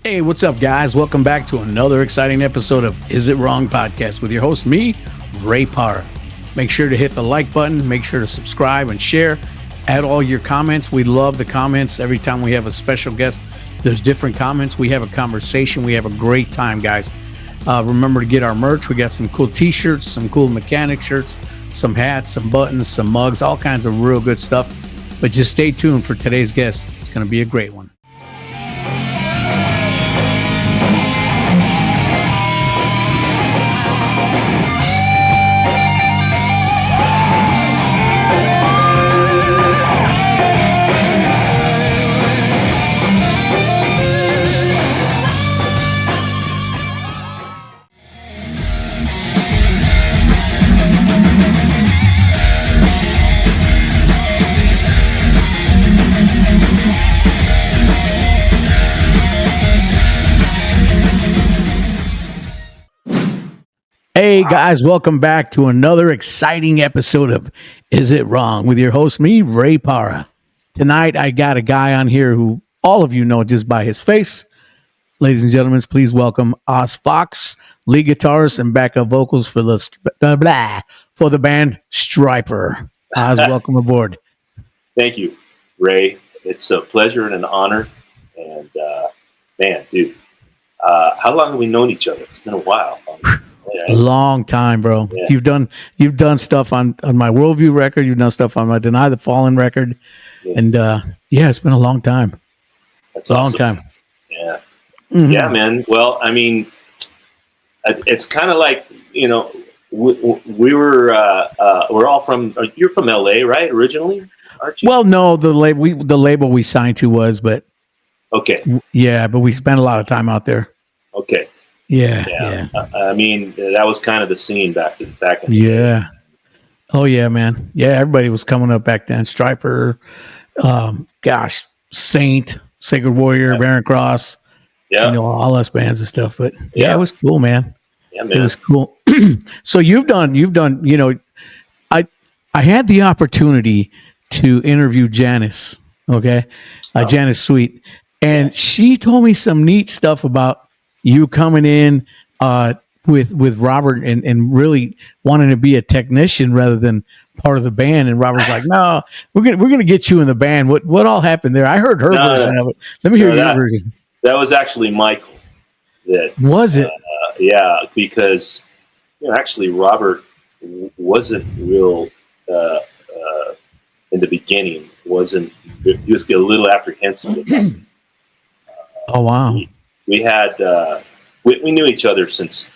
Hey, what's up, guys? Welcome back to another exciting episode of Is It Wrong Podcast with your host, me, Rey Parra. Make sure to hit the like button, make sure to subscribe and share. Add all your comments. We love the comments. Every time we have a special guest, there's different comments. We have a conversation. We have a great time, guys. Remember to get our merch. We got some cool t-shirts, some cool mechanic shirts, some hats, some buttons, some mugs, all kinds of real good stuff. But just stay tuned for today's guest. It's going to be a great one. Hey guys, welcome back to another exciting episode of Is It Wrong with your host, me, Rey Parra. Tonight, I got a guy on here who all of you know just by his face. Ladies and gentlemen, please welcome Oz Fox, lead guitarist and backup vocals for the band Stryper. Oz, welcome aboard. Thank you, Ray. It's a pleasure and an honor. And man, dude, how long have we known each other? It's been a while. A long time, bro. Yeah. You've done stuff on my Worldview record. You've done stuff on my Deny the Fallen record, and it's been a long time. That's a long awesome. time. Yeah, yeah, man. Well, I mean, it's kind of like we're all from. You're from LA, right? Originally, aren't you? Well, no, the label we signed to was, but okay, yeah, but we spent a lot of time out there. Okay. Yeah. I mean, that was kind of the scene back in the day. Oh yeah, man. Yeah, everybody was coming up back then. Stryper, Saint, Sacred Warrior, Barren Cross. Yeah. All us bands and stuff. But yeah, it was cool, man. Yeah, man. It was cool. So you've done. I had the opportunity to interview Janice. Okay, Janice Sweet, and she told me some neat stuff about you coming in with Robert and really wanting to be a technician rather than part of the band. And Robert's like, "No, we're gonna get you in the band." What all happened there? I heard her version of it. Let me hear your version. That was actually Michael. Was it? Yeah, because actually Robert wasn't real in the beginning. He was a little apprehensive about it. Oh wow. We had we knew each other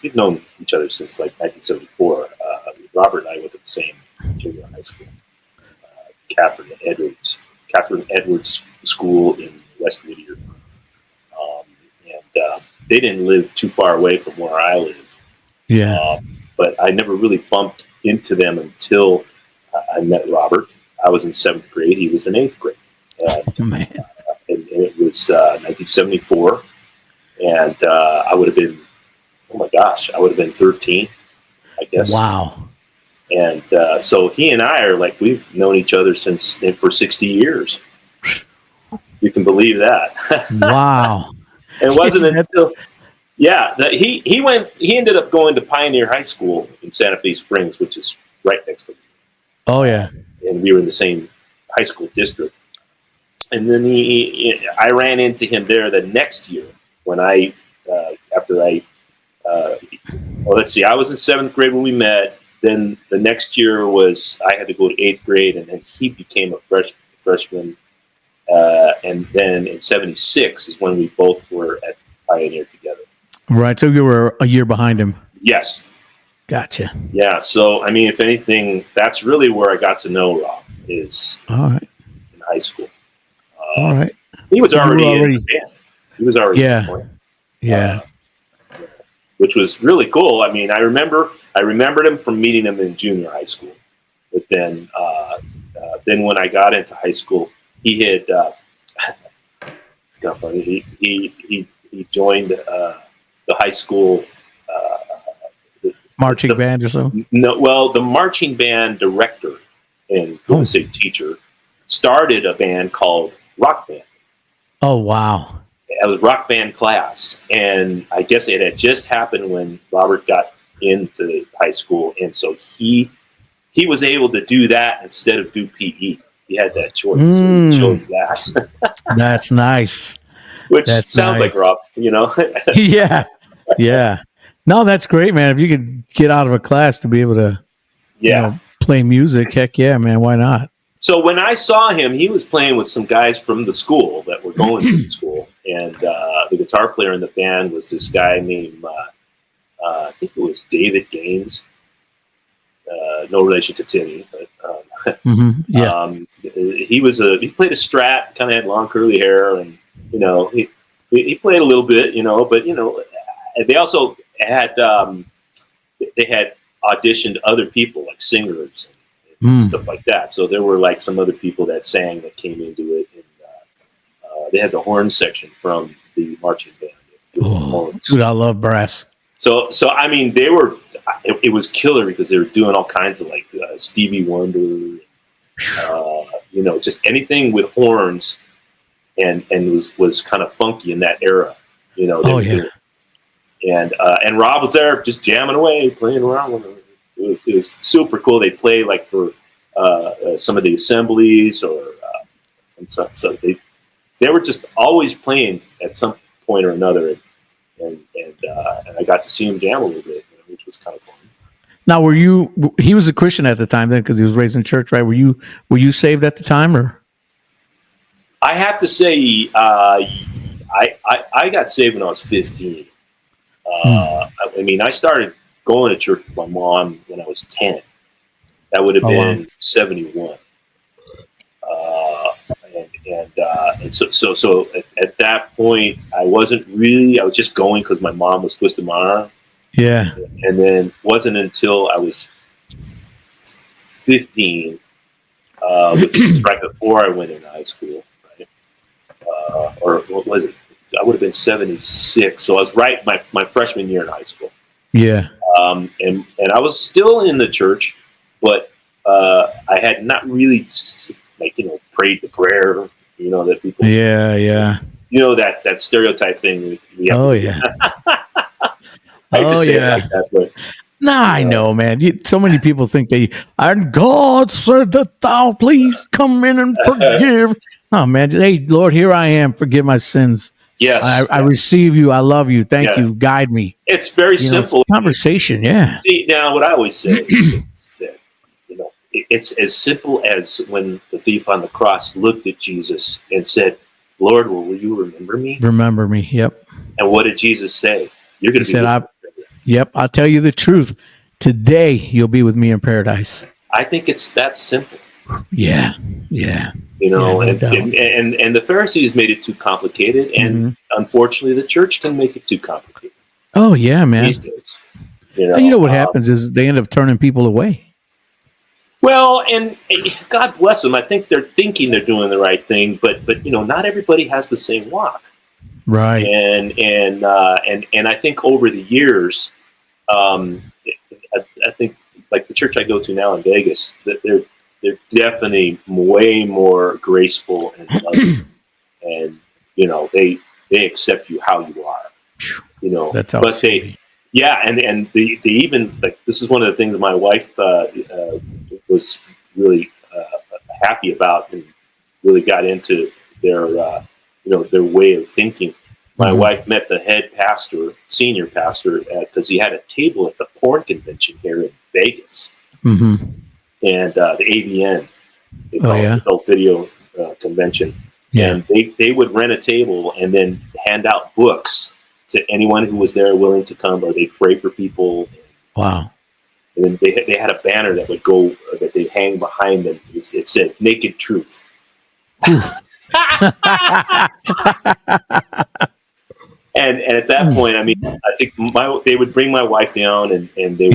we've known each other since like 1974. Robert and I went to the same junior high school, Catherine Edwards School in West Whittier, and they didn't live too far away from where I lived. Yeah, but I never really bumped into them until I met Robert. I was in 7th grade; he was in 8th grade. Man, and it was 1974. And I would have been, I would have been 13, I guess. Wow. And so he and I are like, we've known each other for 60 years. You can believe that. Wow. And it wasn't until, he ended up going to Pioneer High School in Santa Fe Springs, which is right next to me. Oh, yeah. And we were in the same high school district. And then I ran into him there the next year. When I was in 7th grade when we met. Then the next year I had to go to 8th grade, and then he became a freshman. And then in 76 is when we both were at Pioneer together. Right. So you were a year behind him. Yes. Gotcha. Yeah. So, I mean, if anything, that's really where I got to know Rob is in high school. All right. He was already in the band. He was already which was really cool. I mean, I remembered him from meeting him in junior high school, but then when I got into high school, he had it's kind of funny. He joined the high school marching band or something. No, well, the marching band director and teacher started a band called Rock Band. Oh, wow. it was rock band class, and I guess it had just happened when Robert got into high school, and so he was able to do that instead of do PE. He had that choice, so he chose that. That's nice. Which That's sounds like nice. Rob, you know. Yeah. Yeah. No, that's great, man. If you could get out of a class to be able to, Yeah. play music, heck yeah, man. Why not? So when I saw him, he was playing with some guys from the school that were going to the school, and the guitar player in the band was this guy named I think it was David Gaines. No relation to Timmy, but Yeah. he played a Strat, kind of had long curly hair, and he played a little bit, but they also had they had auditioned other people like singers and stuff like that. So there were like some other people that sang that came into it, and they had the horn section from the marching band. Oh, dude, I love brass. So I mean, they were. It was killer because they were doing all kinds of like Stevie Wonder, just anything with horns, and was kind of funky in that era. And Rob was there just jamming away, playing around with them. It was super cool. They play like for some of the assemblies or so they were just always playing at some point or another, and I got to see him jam a little bit, which was kind of fun. Now, he was a Christian at the time then because he was raised in church, right? Were you saved at the time, or? I have to say, I got saved when I was 15. I mean, I started going to church with my mom when I was 10. That would have been 71. And so at that point, I was just going because my mom was twisting my arm. Yeah. And then wasn't until I was 15, which was right before I went into high school, right? Or what was it? I would have been 76. So I was right my freshman year in high school. Yeah. And I was still in the church, but I had not really prayed the prayer, that people. Yeah. That stereotype thing. Yeah. I hate to say it like that, but. I know, man. So many people think and God said that thou please come in and forgive. Oh, man. Hey, Lord, here I am. Forgive my sins. Yes. I receive you. I love you. Thank you. Guide me. It's very simple. It's conversation. Yeah. See, now, what I always say is that, it's as simple as when the thief on the cross looked at Jesus and said, Lord, will you remember me? Remember me. Yep. And what did Jesus say? You're going to be. Yep, I'll tell you the truth. Today, you'll be with me in paradise. I think it's that simple. Yeah. And the Pharisees made it too complicated, and unfortunately, the church can make it too complicated. Oh yeah, man. These days, what happens is they end up turning people away. Well, and God bless them. I think they're thinking they're doing the right thing, but not everybody has the same walk. Right. And I think over the years, I think like the church I go to now in Vegas, that they're definitely way more graceful and loving, and they accept you how you are. That's but they even like this is one of the things my wife was really happy about and really got into their way of thinking. My wife met the head pastor, senior pastor, because he had a table at the porn convention here in Vegas, and the AVN, Adult Video Convention. Yeah. And they would rent a table and then hand out books to anyone who was there willing to come, or they'd pray for people. Wow. And then they had a banner that would go, that they'd hang behind them. It said, Naked Truth. And at that point, I mean, I think they would bring my wife down, and they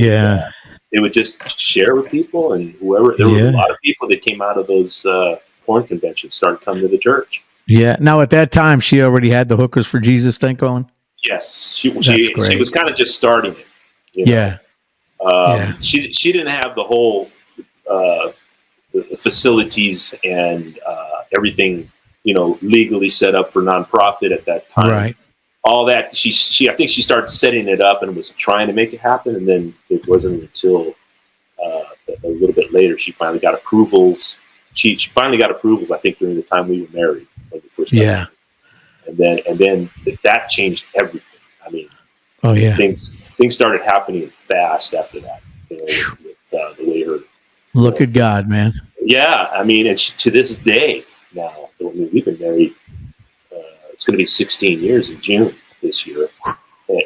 would just share with people, and whoever. There were a lot of people that came out of those porn conventions started coming to the church. Yeah. Now, at that time, she already had the Hookers for Jesus thing going. Yes, she was kind of just starting it. She didn't have the whole the facilities and everything legally set up for nonprofit at that time. Right. All that I think she started setting it up and was trying to make it happen, and then it wasn't until a little bit later she finally got approvals. She finally got approvals, I think, during the time we were married when we first got married. And then that changed everything. I mean, oh yeah, things started happening fast after that. With the way her look at God, man. Yeah, I mean, and to this day now, I mean, we've been married. It's going to be 16 years in June this year,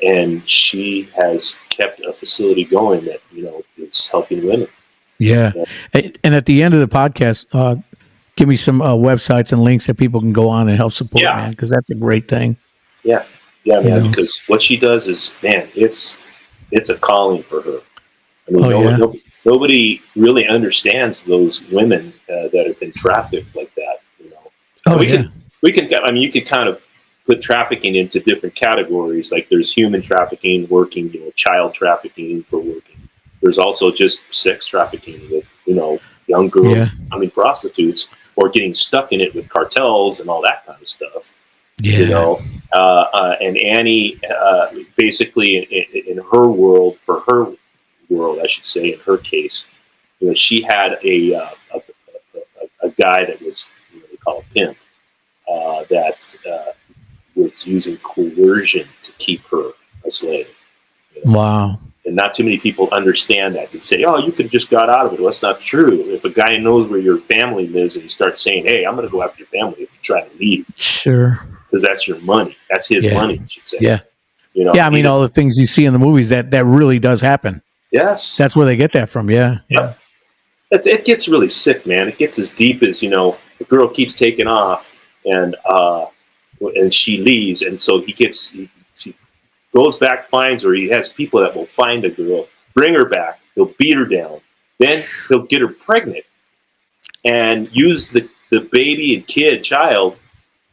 and she has kept a facility going that is helping women. Yeah, and at the end of the podcast, give me some websites and links that people can go on and help support, man, because that's a great thing. Yeah, man. Because what she does is, man, it's a calling for her. I mean, nobody really understands those women that have been trafficked like that. We can. I mean, you could kind of put trafficking into different categories. Like there's human trafficking, working, child trafficking for working. There's also just sex trafficking with, young girls becoming prostitutes or getting stuck in it with cartels and all that kind of stuff. Yeah. And Annie, basically in her world, I should say, in her case, she had a guy that was, they call a pimp, that was using coercion to keep her a slave. Wow. And not too many people understand that. They say, oh, you could have just got out of it. Well, that's not true. If a guy knows where your family lives and he starts saying, hey, I'm going to go after your family if you try to leave. Sure. Because that's your money. That's his money, I should say. Yeah. I mean, all the things you see in the movies, that really does happen. Yes. That's where they get that from. Yeah. It gets really sick, man. It gets as deep as, the girl keeps taking off and she leaves. And so she goes back, finds her. He has people that will find a girl, bring her back. They'll beat her down. Then they'll get her pregnant and use the baby and child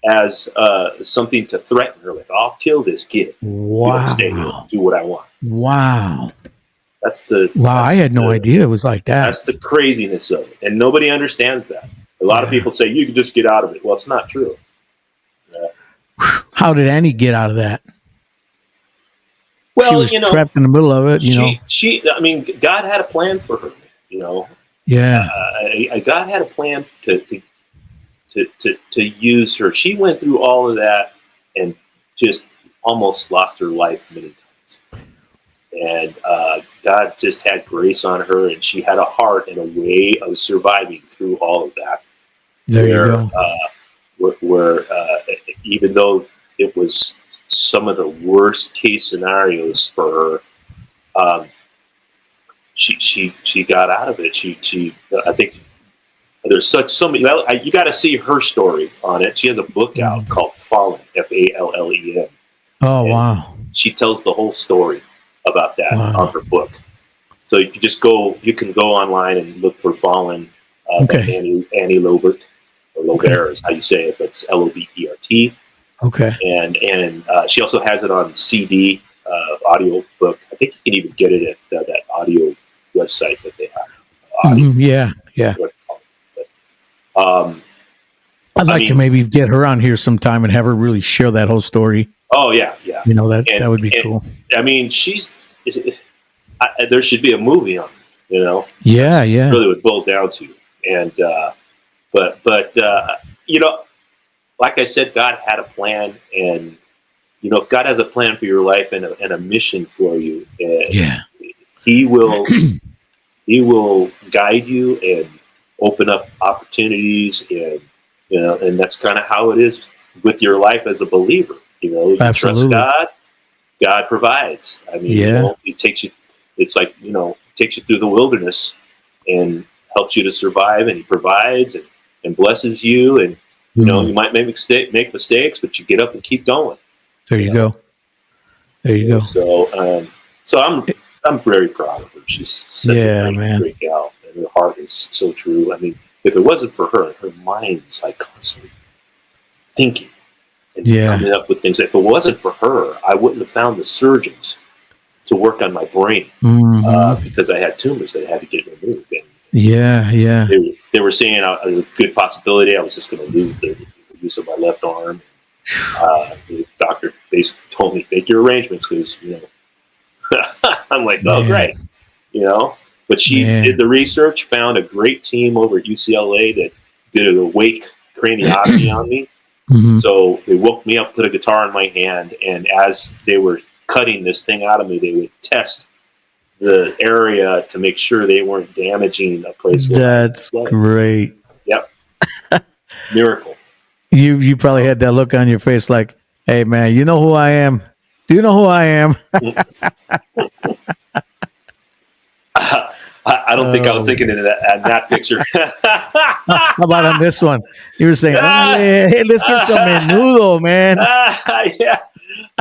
as something to threaten her with. I'll kill this kid. Wow. Stay here, do what I want. Wow. I had no idea it was like that. That's the craziness of it. And nobody understands that. A lot of people say, you can just get out of it. Well, it's not true. How did Annie get out of that? Well, she was trapped in the middle of it, I mean, God had a plan for her, Yeah. God had a plan to use her. She went through all of that and just almost lost her life many times. And God just had grace on her, and she had a heart and a way of surviving through all of that. There you go. Where even though it was some of the worst case scenarios for her, she got out of it. She I think there's so many. You got to see her story on it. She has a book out called Fallen, Fallen. Oh, wow! She tells the whole story about that on her book. So if you just you can go online and look for Fallen. By Annie Lobert, or Lobert is how you say it, but it's Lobert. Okay. And she also has it on CD, audio book. I think you can even get it at that audio website that they have. Yeah. I'd like to maybe get her on here sometime and have her really share that whole story. Oh yeah. That would be cool. I mean, there should be a movie on it, Yeah. That's really what it boils down to. And but like I said, God had a plan, and if God has a plan for your life and a mission for you, He will guide you and open up opportunities, and that's kind of how it is with your life as a believer. You trust God, God provides. I mean, it takes you. It's like takes you through the wilderness and helps you to survive, and He provides and blesses you, and you might make mistakes, but you get up and keep going. There you go. So I'm very proud of her. She's such a great gal, and her heart is so true. I mean, if it wasn't for her mind is like constantly thinking and coming up with things. If it wasn't for her, I wouldn't have found the surgeons to work on my brain because I had tumors that had to get removed. And they were saying a good possibility I was just going to lose the use of my left arm. The doctor basically told me, make your arrangements, because, I'm like, oh, great, But she did the research, found a great team over at UCLA that did an awake craniotomy on me. Mm-hmm. So they woke me up, put a guitar in my hand, and as they were cutting this thing out of me, they would test the area to make sure they weren't damaging a place. That's great. Yep. Miracle. You probably had that look on your face like, hey, man, you know who I am? Do you know who I am? I don't think I was thinking in that picture. How about on this one? You were saying, hey, let's get some menudo, man. Yeah.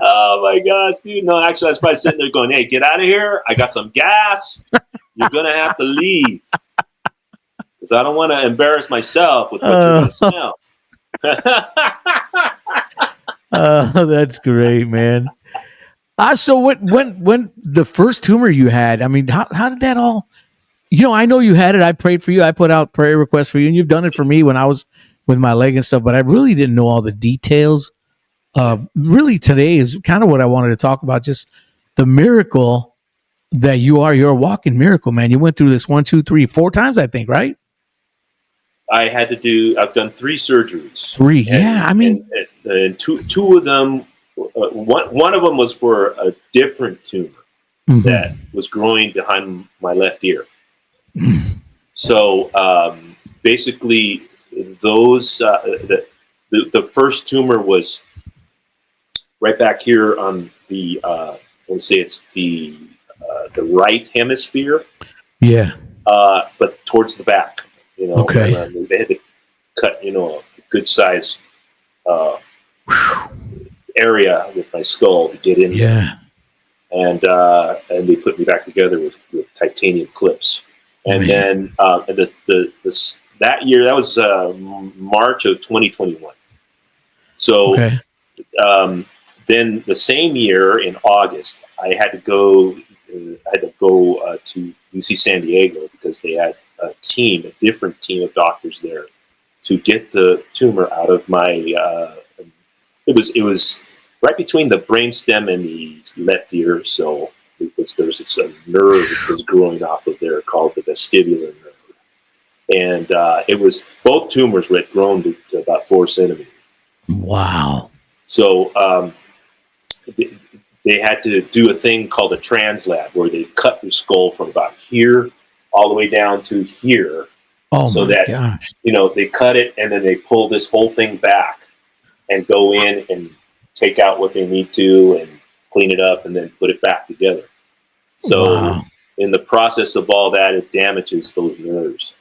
Oh, my gosh, dude. No, actually, I was probably sitting there going, hey, get out of here. I got some gas. You're going to have to leave. Because I don't want to embarrass myself with what you're going to smell. That's great, man. So when the first tumor you had, I mean, how did that all, I know you had it. I prayed for you. I put out prayer requests for you, and you've done it for me when I was with my leg and stuff, but I really didn't know all the details. Really today is kind of what I wanted to talk about. Just the miracle that you're a walking miracle, man. You went through this 1, 2, 3, 4 times, I think, right? I've done 3 surgeries. 3. Yeah. I mean, and two of them, one of them was for a different tumor that was growing behind my left ear. So basically, those the first tumor was right back here on the let's say it's the right hemisphere. Yeah. But towards the back. Okay. They had to cut a good size area with my skull to get in there. And they put me back together with titanium clips. And then that year, that was March of 2021. So then the same year in August, I had to go to UC San Diego because they had a different team of doctors there to get the tumor out of my. It was right between the brainstem and the left ear, so there's this nerve that was growing off of there called the vestibular nerve, and it was both tumors had grown to about 4 centimeters. Wow! So they had to do a thing called a translab, where they cut your skull from about here all the way down to here. Oh, so my that gosh! They cut it and then they pull this whole thing back and go in and take out what they need to and clean it up and then put it back together. So in the process of all that, it damages those nerves.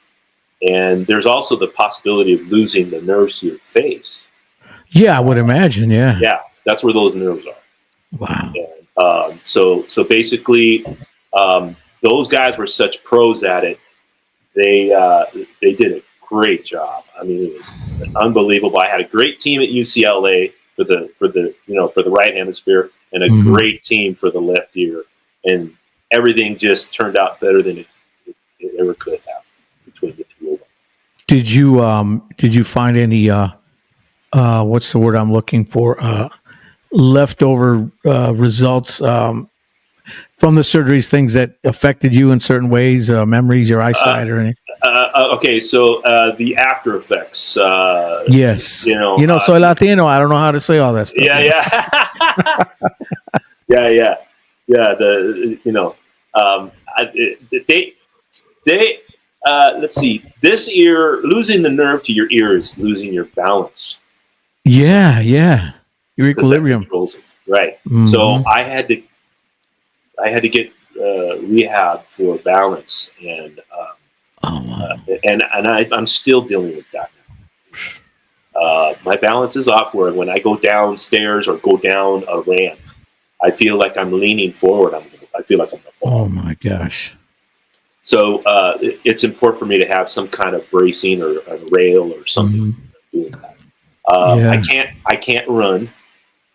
And there's also the possibility of losing the nerves to your face. Yeah, I would imagine. Yeah. Yeah, that's where those nerves are. Wow. And, so basically, those guys were such pros at it. They did a great job. I mean, it was unbelievable. I had a great team at UCLA for the right hemisphere, and a great team for the left ear, and everything just turned out better than it ever could have between the two of them. Did you find any what's the word I'm looking for? Leftover results from the surgeries, things that affected you in certain ways, memories, your eyesight, or anything? Okay, so the after effects. Yes. Soy Latino. I don't know how to say all that stuff. Yeah. Let's see. This ear, losing the nerve to your ear is losing your balance. Yeah. Your equilibrium. Right. So I had to get rehab for balance, and and I'm still dealing with that now. My balance is off, where when I go downstairs or go down a ramp, I feel like I'm leaning forward. I feel like I'm gonna fall. Oh my gosh! So it's important for me to have some kind of bracing or a rail or something doing that. I can't run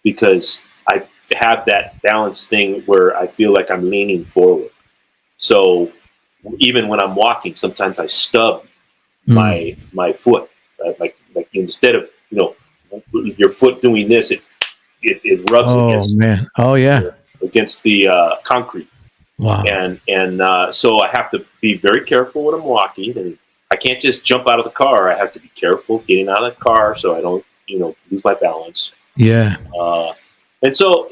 because I have that balance thing where I feel like I'm leaning forward. So even when I'm walking, sometimes I stub my foot, like instead of your foot doing this, it rubs against man. Oh yeah. against the concrete. Wow. And so I have to be very careful when I'm walking, and I can't just jump out of the car. I have to be careful getting out of the car so I don't, lose my balance. Yeah. And so,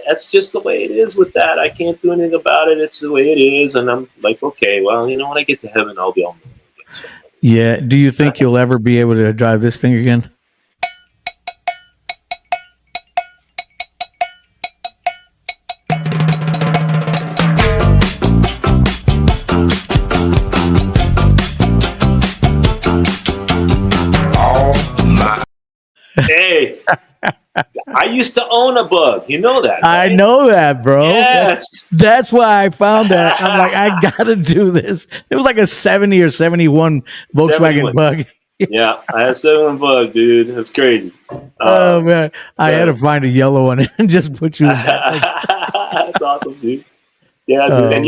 that's just the way it is with that. I can't do anything about it. It's the way it is. And I'm like, okay, well, when I get to heaven, I'll be all normal again. So, Yeah. Do you think you'll ever be able to drive this thing again? Hey, I used to own a Bug. You know that, right? I know that, bro. Yes. That's why I found that. I'm like, I gotta do this. It was like a 70 or 71 Volkswagen 71. Bug. Yeah, I had 71 Bug, dude. That's crazy. Oh man, I had to find a yellow one and just put you in that. That's awesome, dude. Yeah, dude. Oh, And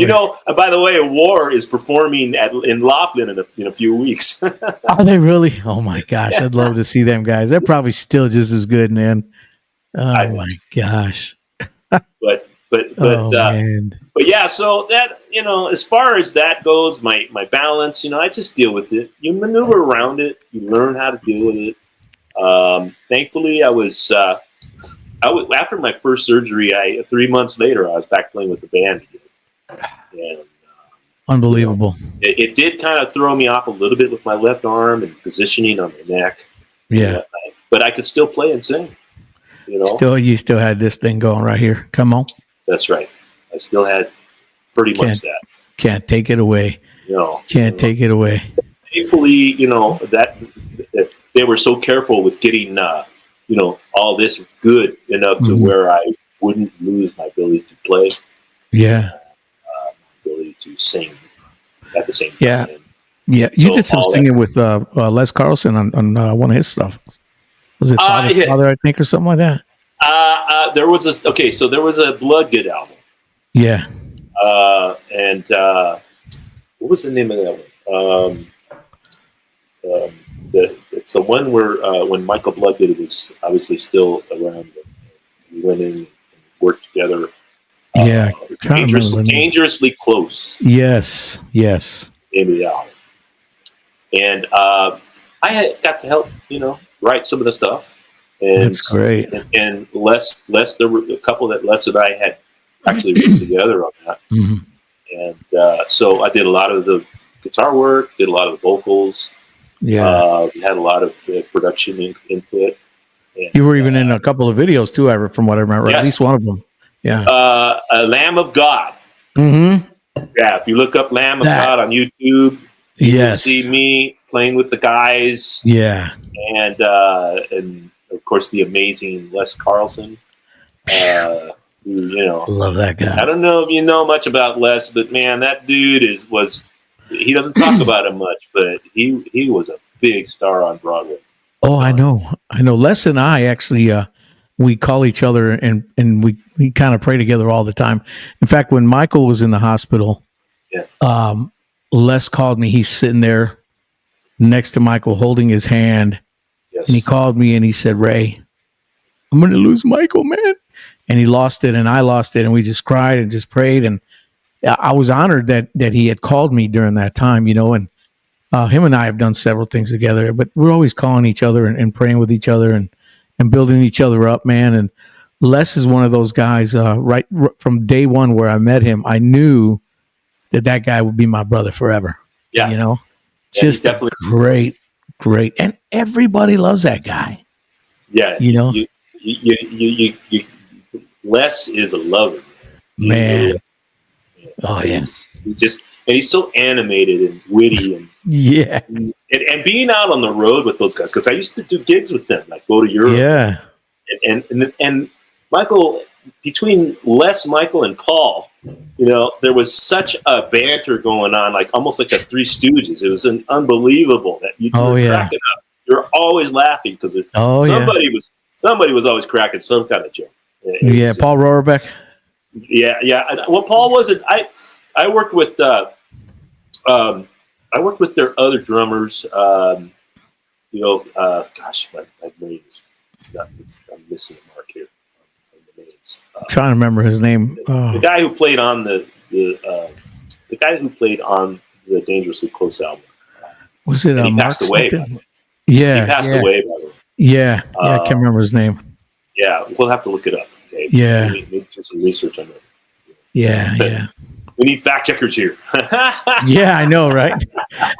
and by the way, War is performing in Laughlin in a few weeks. Are they really? Oh my gosh, I'd love to see them guys. They're probably still just as good, man. Oh my gosh. But man. But yeah, so that as far as that goes, my balance, I just deal with it. You maneuver around it. You learn how to deal with it. Thankfully, I was after my first surgery. 3 months later, I was back playing with the band again. And, unbelievable. It did kind of throw me off a little bit with my left arm and positioning on my neck. Yeah, but I could still play and sing. You still had this thing going right here. Come on. That's right. I still had pretty much that. Can't take it away. Can't take it away. Thankfully, that they were so careful with getting, all this good enough to where I wouldn't lose my ability to play. Yeah. Ability to sing at the same time. Yeah. Yeah. You did some singing with Les Carlson on one of his stuff. Was it Father, I think, or something like that? There was there was a Blood Good album. Yeah. And what was the name of that one? It's the one where when Michael Bloodgood was obviously still around, we went in and worked together. Yeah, dangerously close. Yes. Name of the album. And I got to help, write some of the stuff. And, that's great. And Les, there were a couple that Les and I had actually written together on that. Mm-hmm. And so I did a lot of the guitar work, did a lot of the vocals. Yeah. We had a lot of production input. And, you were even in a couple of videos too, from what I remember. Yes. At least one of them. Yeah. Lamb of God. Mm-hmm. Yeah, if you look up Lamb of God on YouTube, you will see me playing with the guys. Yeah. And of course the amazing Les Carlson. Love that guy. I don't know if you know much about Les, but man, that dude he doesn't talk about him much, but he was a big star on Broadway. Oh, I know. Les and I actually we call each other and we kind of pray together all the time. In fact, when Michael was in the hospital, Les called me. He's sitting there next to Michael holding his hand. Yes. And he called me and he said, "Ray, I'm going to lose Michael, man." And he lost it and I lost it. And we just cried and just prayed. And I was honored that he had called me during that time, and him and I have done several things together, but we're always calling each other and praying with each other and building each other up, man. And Les is one of those guys, right from day one where I met him, I knew that guy would be my brother forever. Yeah. Just definitely great. And everybody loves that guy. Yeah. Les is a lover. Man. Oh, yeah. He's so animated and witty and yeah. And being out on the road with those guys, because I used to do gigs with them, like go to Europe. Yeah. And Michael, between Les, Michael, and Paul, there was such a banter going on, like almost like the Three Stooges. It was unbelievable that you were cracking up. You're always laughing because somebody was always cracking some kind of joke. Paul Rohrbeck. Yeah. Well, Paul wasn't. I worked with their other drummers. My brain is I'm missing a mark here on the names. I'm trying to remember his name. The guy who played on the guy who played on the Dangerously Close album. Was it and he Mark passed away. Yeah, he passed away. By the way. Yeah, I can't remember his name. Yeah, we'll have to look it up. Okay? Yeah, maybe do some research on that. Yeah. We need fact checkers here. Yeah, I know, right?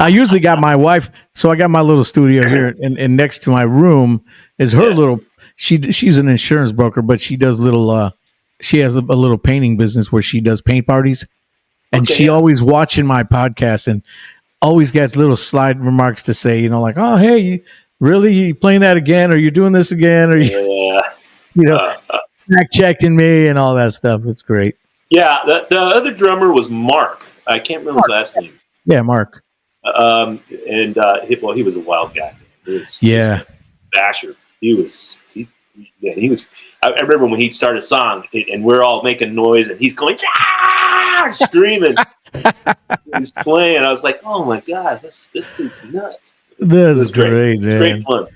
I usually got my wife, so I got my little studio here, and next to my room is her little. She's an insurance broker, but she does little. She has a little painting business where she does paint parties, and she always watching my podcast and always gets little slide remarks to say, like, "Oh, hey, you playing that again? Or you doing this again? Or you fact checking me and all that stuff." It's great. Yeah, the other drummer was Mark. I can't remember his last name. Yeah, Mark. He was a wild guy. He was basher. He was. I remember when he'd start a song and we're all making noise and he's going screaming. He's playing. I was like, oh my god, this dude's nuts. This is great, man. It's great fun.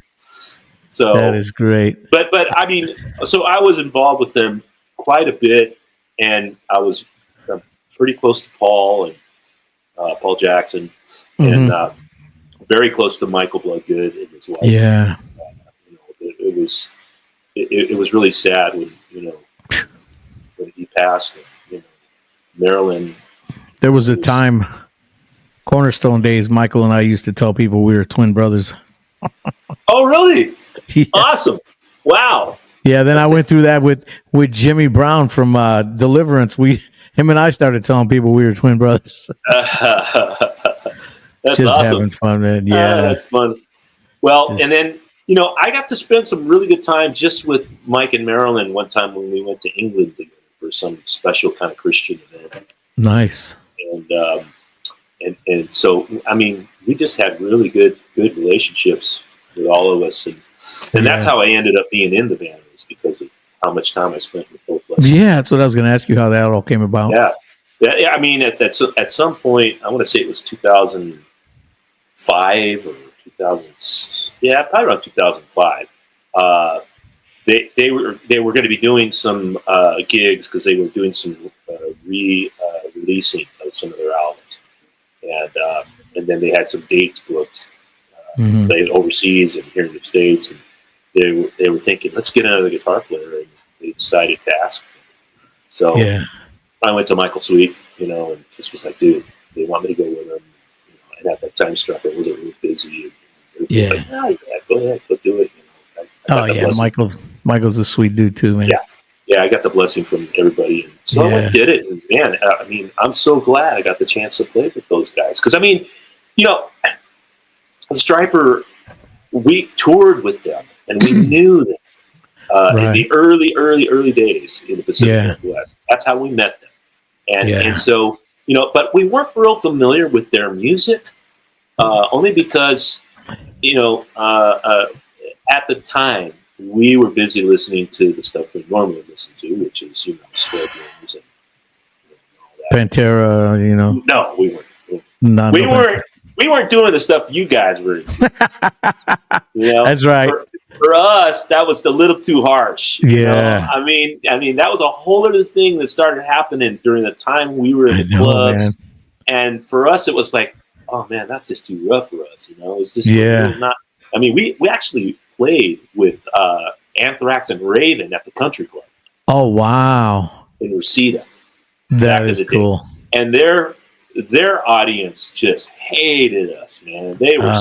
So that is great. But I mean, so I was involved with them quite a bit. And I was pretty close to Paul and Paul Jackson, and very close to Michael Bloodgood and his wife. Yeah, it was really sad when when he passed. And, Marilyn. There was a time, Cornerstone days. Michael and I used to tell people we were twin brothers. Oh, really? Yeah. Awesome! Wow. Yeah, then I went through that with Jimmy Brown from Deliverance. Him and I started telling people we were twin brothers. That's just awesome. Having fun, man. Yeah, that's fun. Well, and then I got to spend some really good time just with Mike and Marilyn one time when we went to England together for some special kind of Christian event. Nice. And so I mean, we just had really good relationships with all of us, and that's how I ended up being in the band. Because of how much time I spent with both of us. Yeah, that's what I was going to ask you, how that all came about. Yeah. I mean, at some point, I want to say it was 2005 or 2000. Yeah, probably around 2005. They were going to be doing some gigs because they were doing some releasing of some of their albums, and then they had some dates booked, played overseas and here in the States. And they were thinking, let's get another guitar player, and they decided to ask me. So I went to Michael Sweet, and just was like, dude, they want me to go with them. And at that time, Stryper wasn't really busy. And was like, go ahead, go do it. Michael's a sweet dude too, man. Yeah, I got the blessing from everybody, and so I did it. And man, I mean, I'm so glad I got the chance to play with those guys because I mean, Stryper, we toured with them. And we knew them in the early days in the Pacific Northwest. That's how we met them. And so, but we weren't real familiar with their music, only because, at the time, we were busy listening to the stuff we normally listen to, which is, Scorpions and all that. Pantera, No, we weren't. We weren't doing the stuff you guys were doing. That's right. For us, that was a little too harsh. Yeah. I mean, that was a whole other thing that started happening during the time we were in the clubs. Man. And for us, it was like, oh man, that's just too rough for us. It's just not. I mean, we actually played with Anthrax and Raven at the Country Club. Oh wow! In Reseda. That is cool. And their audience just hated us, man. They were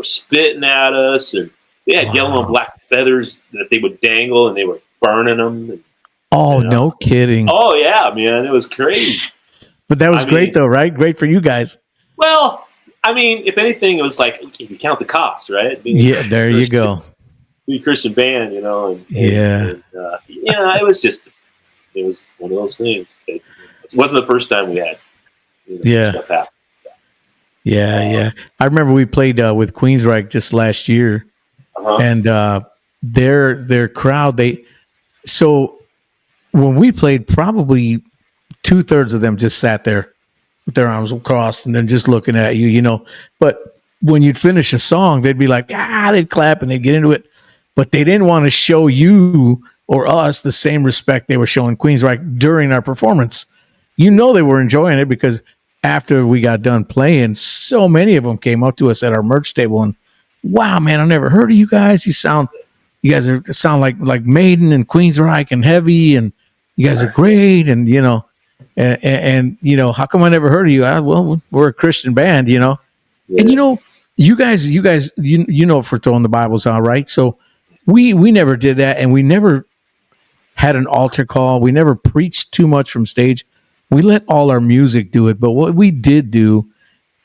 spitting at us, and they had yellow and black feathers that they would dangle, and they were burning them. And, no kidding. Oh yeah, man, it was crazy. But that was great, though, right? Great for you guys. Well, I mean, if anything, it was like if you count the cost, right? There you go. Be a Christian band, and it was one of those things. It wasn't the first time we had. Stuff happen. Yeah. I remember we played with Queensryche just last year, and their crowd. So when we played, probably 2/3 of them just sat there with their arms crossed and then just looking at you, But when you'd finish a song, they'd be like, they'd clap and they'd get into it. but they didn't want to show you or us the same respect they were showing Queensryche during our performance. You know, they were enjoying it because after we got done playing, so many of them came up to us at our merch table and, wow, man, I never heard of you guys. You guys sound like Maiden and Queensryche and Heavy, and you guys are great. And, you know, and you know, how come I never heard of you? Well, we're a Christian band, you know, and, you know, you guys, you know, for throwing the Bibles out, right? So we never did that. And we never had an altar call. We never preached too much from stage. We let all our music do it. But what we did do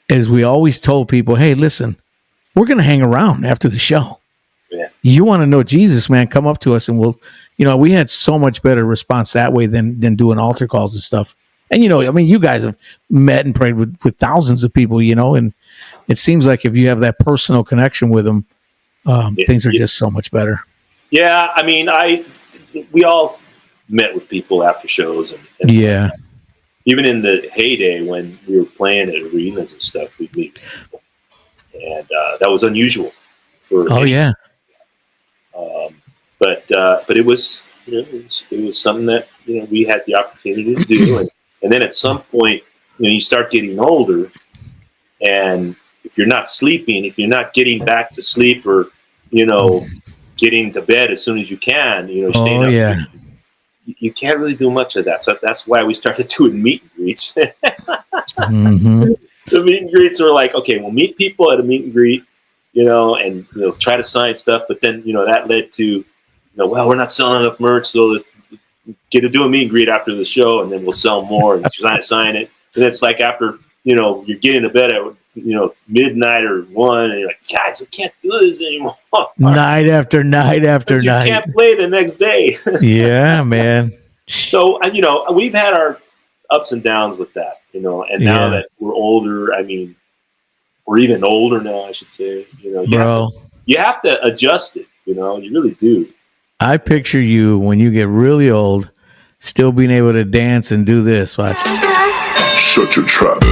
is we always told people, hey, listen, we're going to hang around after the show. Yeah. You want to know Jesus, man, come up to us and we'll, you know, we had so much better response that way than doing altar calls and stuff. And, you know, I mean, you guys have met and prayed with thousands of people, you know, and it seems like if you have that personal connection with them, things are just so much better. Yeah. I mean, we all met with people after shows and yeah. Even in the heyday when we were playing at arenas and stuff, we'd meet people. And that was unusual for yeah. But it was, you know, it was something that, you know, we had the opportunity to do. And then at some point, you know, you start getting older, and if you're not sleeping, if you're not getting back to sleep, or, you know, getting to bed as soon as you can, you know, staying up. Yeah. You can't really do much of that. So that's why we started doing meet and greets. mm-hmm. The meet and greets were like, okay, we'll meet people at a meet and greet, you know, and, you know, try to sign stuff. But then, you know, that led to, you know, well, we're not selling enough merch, so let's get to do a meet and greet after the show, and then we'll sell more and sign it. And it's like after, you know, you're getting to bed at, you know, midnight or 1, and you're like, guys, I can't do this anymore. Night after night after night. You can't play the next day. Yeah, man. So, you know, we've had our ups and downs with that, you know, and now that we're older, I mean, we're even older now, I should say, you know, you have to adjust it, you know, you really do. I picture you when you get really old, still being able to dance and do this. Watch. Shut your trap.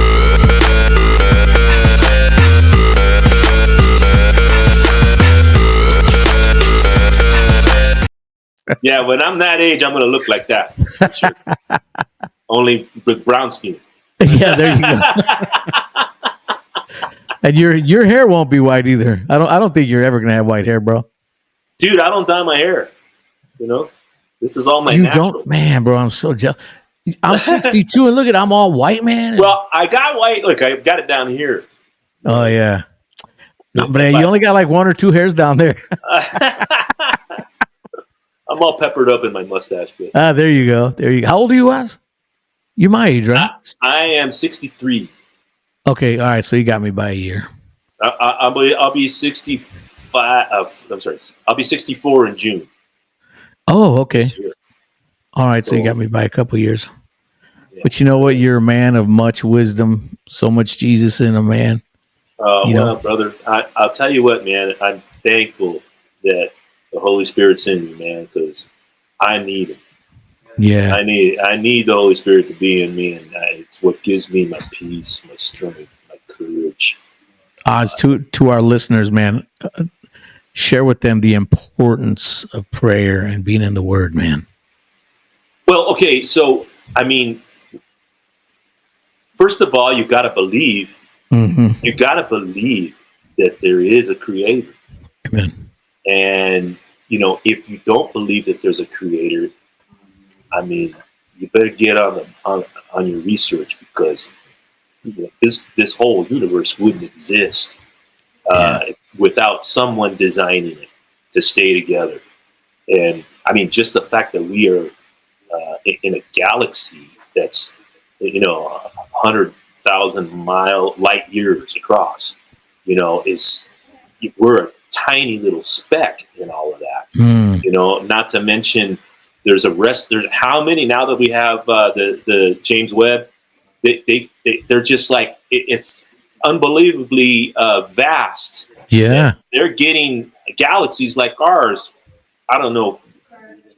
Yeah, when I'm that age, I'm going to look like that. Sure. Only with brown skin. Yeah, there you go. And your hair won't be white either. I don't think you're ever going to have white hair, bro. Dude, I don't dye my hair. You know, this is all my you natural. Don't, man, bro. I'm so jealous. I'm 62, and look at, I'm all white, man. Well, I got white. Look, I got it down here. Oh yeah, no, but you only got like 1 or 2 hairs down there. I'm all peppered up in my mustache bit. There you go. There you go. How old are you, Wes? You're my age, right? I am 63. Okay, all right. So you got me by a year. I'll be 65. I'm sorry. I'll be 64 in June. Oh, okay. All right, so you got me by a couple years. Yeah. But you know what? You're a man of much wisdom, so much Jesus in a man. Well, brother, I'll tell you what, man. I'm thankful that the Holy Spirit's in me, man, because I need him. Yeah, I need the Holy Spirit to be in me, and it's what gives me my peace, my strength, my courage. Oz, to our listeners, man, share with them the importance of prayer and being in the Word, man. Well, okay, so I mean, first of all, you got to believe. Mm-hmm. You got to believe that there is a Creator. Amen. And you know, if you don't believe that there's a Creator, I mean, you better get on your research, because you know, this whole universe wouldn't exist without someone designing it to stay together. And I mean, just the fact that we are in a galaxy that's, you know, 100,000 light years across, you know, we're a tiny little speck in all of that. You know, not to mention there's how many, now that we have the James Webb, they're just like, it's unbelievably vast. Yeah. They're getting galaxies like ours, I don't know,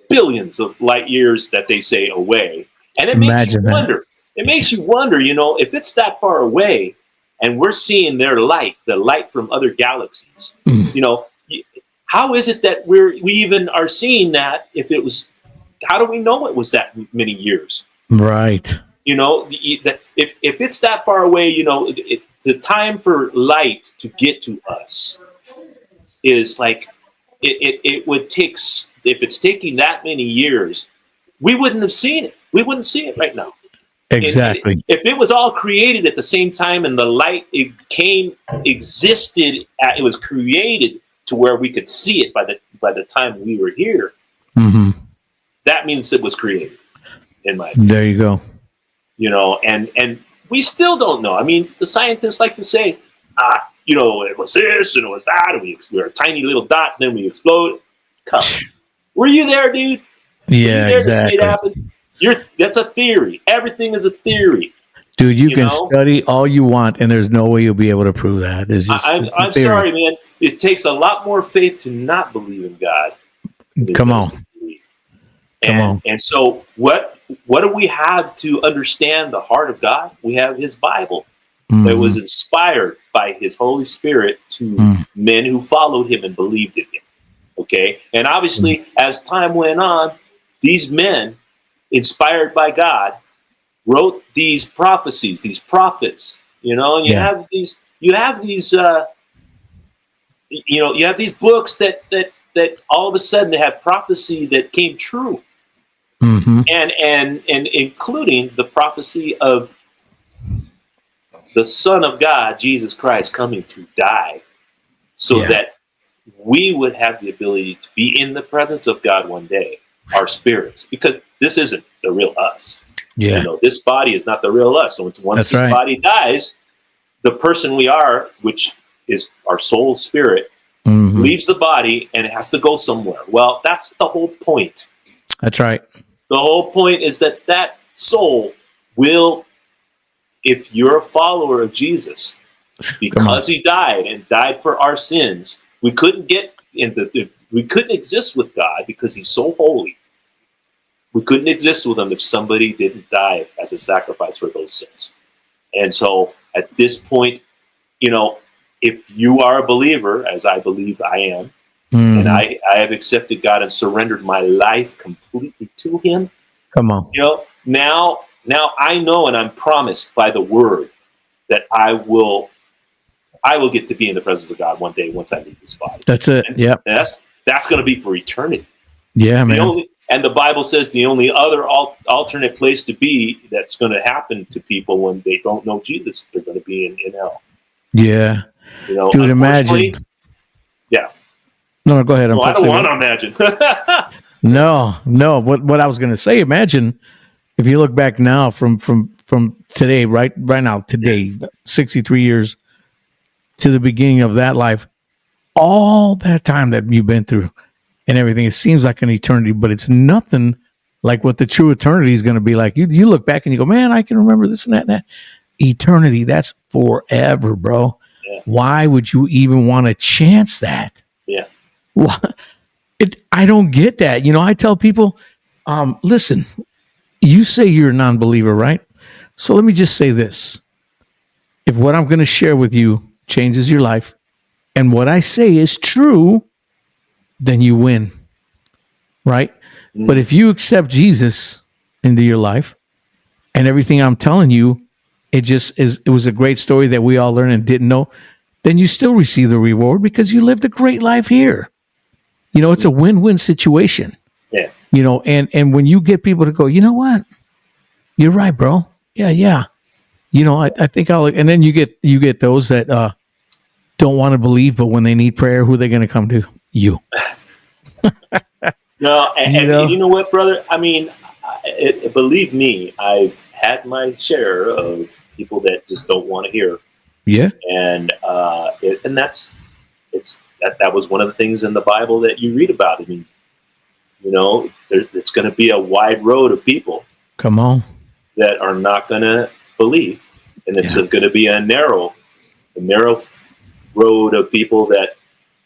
billions of light years that they say away. And it makes you wonder. It makes you wonder, you know, if it's that far away and we're seeing their light, the light from other galaxies, you know, how is it that we even are seeing that? If it was, how do we know it was that many years? Right. You know, if it's that far away, you know, the time for light to get to us is like it would take. If it's taking that many years, we wouldn't have seen it. We wouldn't see it right now. Exactly. If it was all created at the same time and the light existed, it was created to where we could see it by the time we were here. Mm-hmm. That means it was created. In my opinion. There you go. You know, and we still don't know. I mean, the scientists like to say, you know, it was this and it was that, and we were a tiny little dot, and then we explode. Come, were you there, dude? Yeah, there exactly. To see it happen? That's a theory. Everything is a theory. Dude, you can study all you want, and there's no way you'll be able to prove that. I'm sorry, man. It takes a lot more faith to not believe in God. Come on. And so what do we have to understand the heart of God? We have his Bible that was inspired by his Holy Spirit to men who followed him and believed in him. Okay? And obviously, as time went on, these men, inspired by God, wrote these prophecies, these prophets, you know, and you have these books that all of a sudden they have prophecy that came true. And including the prophecy of the Son of God, Jesus Christ, coming to die so that we would have the ability to be in the presence of God one day, our spirits, because this isn't the real us. Yeah. You know, this body is not the real us. So once this body dies, the person we are, which is our soul spirit, leaves the body and it has to go somewhere. Well, that's the whole point. That's right. The whole point is that soul will, if you're a follower of Jesus, because he died for our sins, we couldn't exist with God because he's so holy. We couldn't exist with him if somebody didn't die as a sacrifice for those sins. And so at this point, you know, if you are a believer, as I believe I am, and I have accepted God and surrendered my life completely to him. Come on. You know, now I know, and I'm promised by the word that I will get to be in the presence of God one day once I leave this body. That's it. Yeah. That's going to be for eternity. Yeah, man. And the Bible says the only other alternate place to be that's going to happen to people when they don't know Jesus, they're going to be in hell. Yeah. You know, dude, imagine. Yeah. No, go ahead. I don't want to imagine. No. What I was going to say, imagine if you look back now from today, right now, today, 63 years to the beginning of that life, all that time that you've been through and everything, it seems like an eternity, but it's nothing like what the true eternity is going to be like. You look back and you go, man, I can remember this and that and that. Eternity, that's forever, bro. Yeah. Why would you even want to chance that? Yeah. I don't get that. You know, I tell people, listen, you say you're a non-believer, right? So let me just say this. If what I'm going to share with you changes your life and what I say is true, then you win, right? But if you accept Jesus into your life and everything I'm telling you, it was a great story that we all learned and didn't know, then you still receive the reward because you lived a great life here. You know, it's a win-win situation. Yeah. You know, and when you get people to go, you know what? You're right, bro. Yeah. You know, I think and then you get those that don't want to believe, but when they need prayer, who are they going to come to? You. No, and you know what, brother? I mean, believe me, I've had my share of people that just don't want to hear. Yeah. And that was one of the things in the Bible that you read about. I mean, you know, it's going to be a wide road of people. Come on. That are not going to believe, and it's going to be a narrow road of people that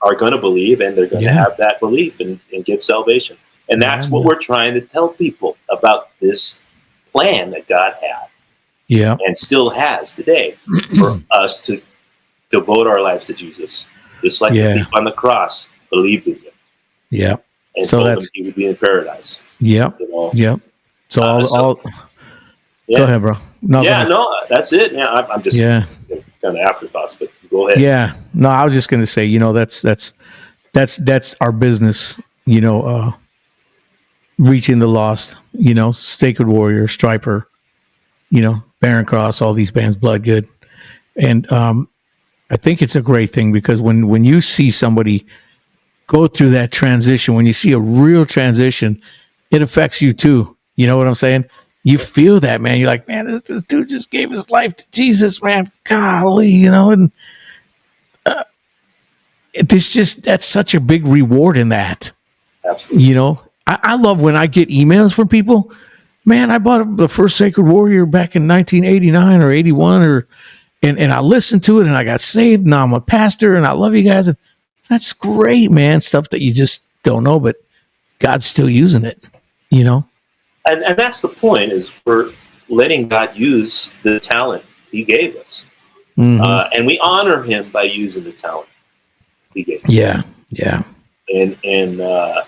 are going to believe, and they're going to have that belief and get salvation. And that's what we're trying to tell people about this plan that God had, and still has today for us to devote our lives to Jesus, just like the thief on the cross. believed in him. Yeah. And So told him that's he would be in paradise. Yep. You know? Yep. So all Yeah. Go ahead, bro. No, go Yeah, ahead. no, that's it. Yeah, I'm just Yeah. kind of afterthoughts, but go ahead. Yeah. No, I was just going to say, that's our business, reaching the lost, Sacred Warrior, Stryper, Barren Cross, all these bands, Bloodgood. And I think it's a great thing because when you see somebody go through that transition, when you see a real transition, it affects you too. You know what I'm saying? You feel that, man. You're like, man, this dude just gave his life to Jesus, man. Golly, and that's such a big reward in that. Absolutely. I love when I get emails from people. Man, I bought the first Sacred Warrior back in 1989 or 81 and I listened to it and I got saved. Now I'm a pastor and I love you guys. And that's great, man. Stuff that you just don't know, but God's still using it, And that's the point, is we're letting God use the talent he gave us. Mm-hmm. And we honor him by using the talent he gave us. Yeah. Yeah. And I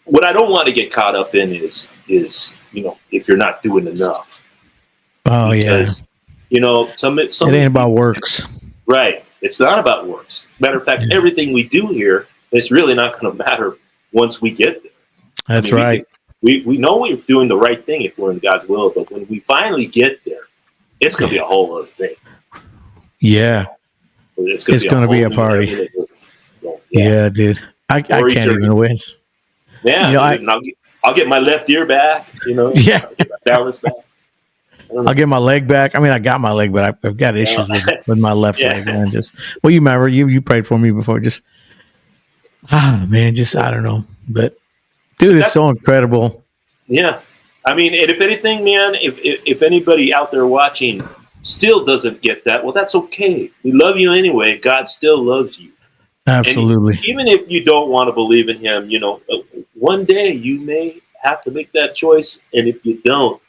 what I don't want to get caught up in is if you're not doing enough. Oh, because, some it ain't about works. Right. It's not about works. Matter of fact, everything we do here is really not going to matter once we get there. That's right. We know we're doing the right thing if we're in God's will, but when we finally get there, it's going to be a whole other thing. Yeah. It's going to be a party. Yeah, dude. I can't even wait. Yeah, I'll get my left ear back. I'll get my balance back. I'll get my leg back. I mean, I got my leg, but I've got issues with my left leg, man. You remember you prayed for me before. I don't know, but dude, it's so incredible. Yeah, I mean, and if anything, man, if anybody out there watching still doesn't get that, well, that's okay. We love you anyway. God still loves you. Absolutely. And even if you don't want to believe in him, one day you may have to make that choice. And if you don't,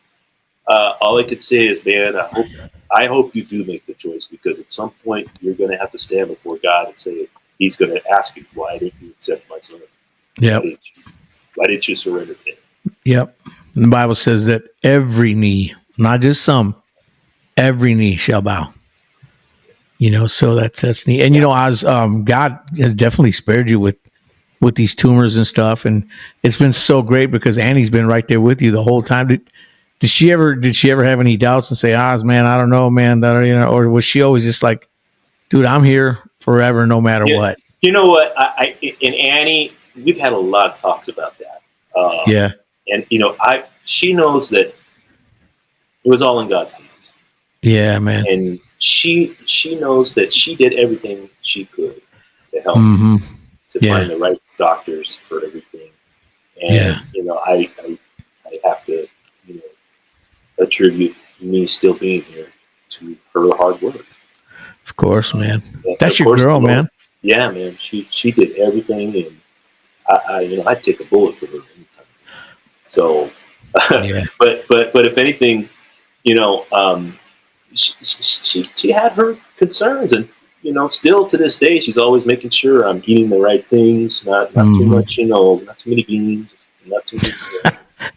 all I could say is, man, I hope you do make the choice, because at some point you're going to have to stand before God and say, he's going to ask you, why didn't you accept my son? Yep. Why didn't you surrender to him? Yep. And the Bible says that every knee, not just some, every knee shall bow. So that's neat. And as God has definitely spared you with these tumors and stuff, and it's been so great because Annie's been right there with you the whole time. Did she ever have any doubts and say, man, I don't know, man, or was she always just like, dude, I'm here forever, no matter what? You know what? I and Annie, we've had a lot of talks about that. Yeah. And she knows that it was all in God's hands. Yeah, man. And she knows that she did everything she could to help to find the right doctors for everything. And I have to attribute me still being here to her hard work. Of course, man. That's your girl, man. Yeah, man. She did everything, and I'd take a bullet for her anytime. So, but if anything, she had her concerns, and still to this day, she's always making sure I'm eating the right things, not too much, not too many beans, not too much.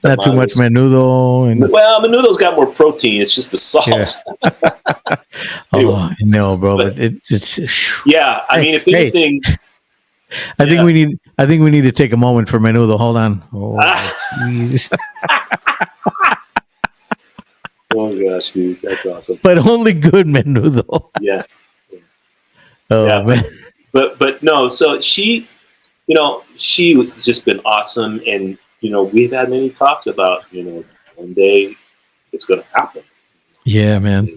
Not too much menudo. Menudo's got more protein. It's just the salt. Yeah. No, bro. But it's. Yeah, I mean, if anything, I think we need to take a moment for menudo. Hold on. Oh gosh, dude, that's awesome. But only good menudo. Yeah. Oh man. But no. So she was just been awesome, and we've had many talks about one day it's going to happen. Yeah, man.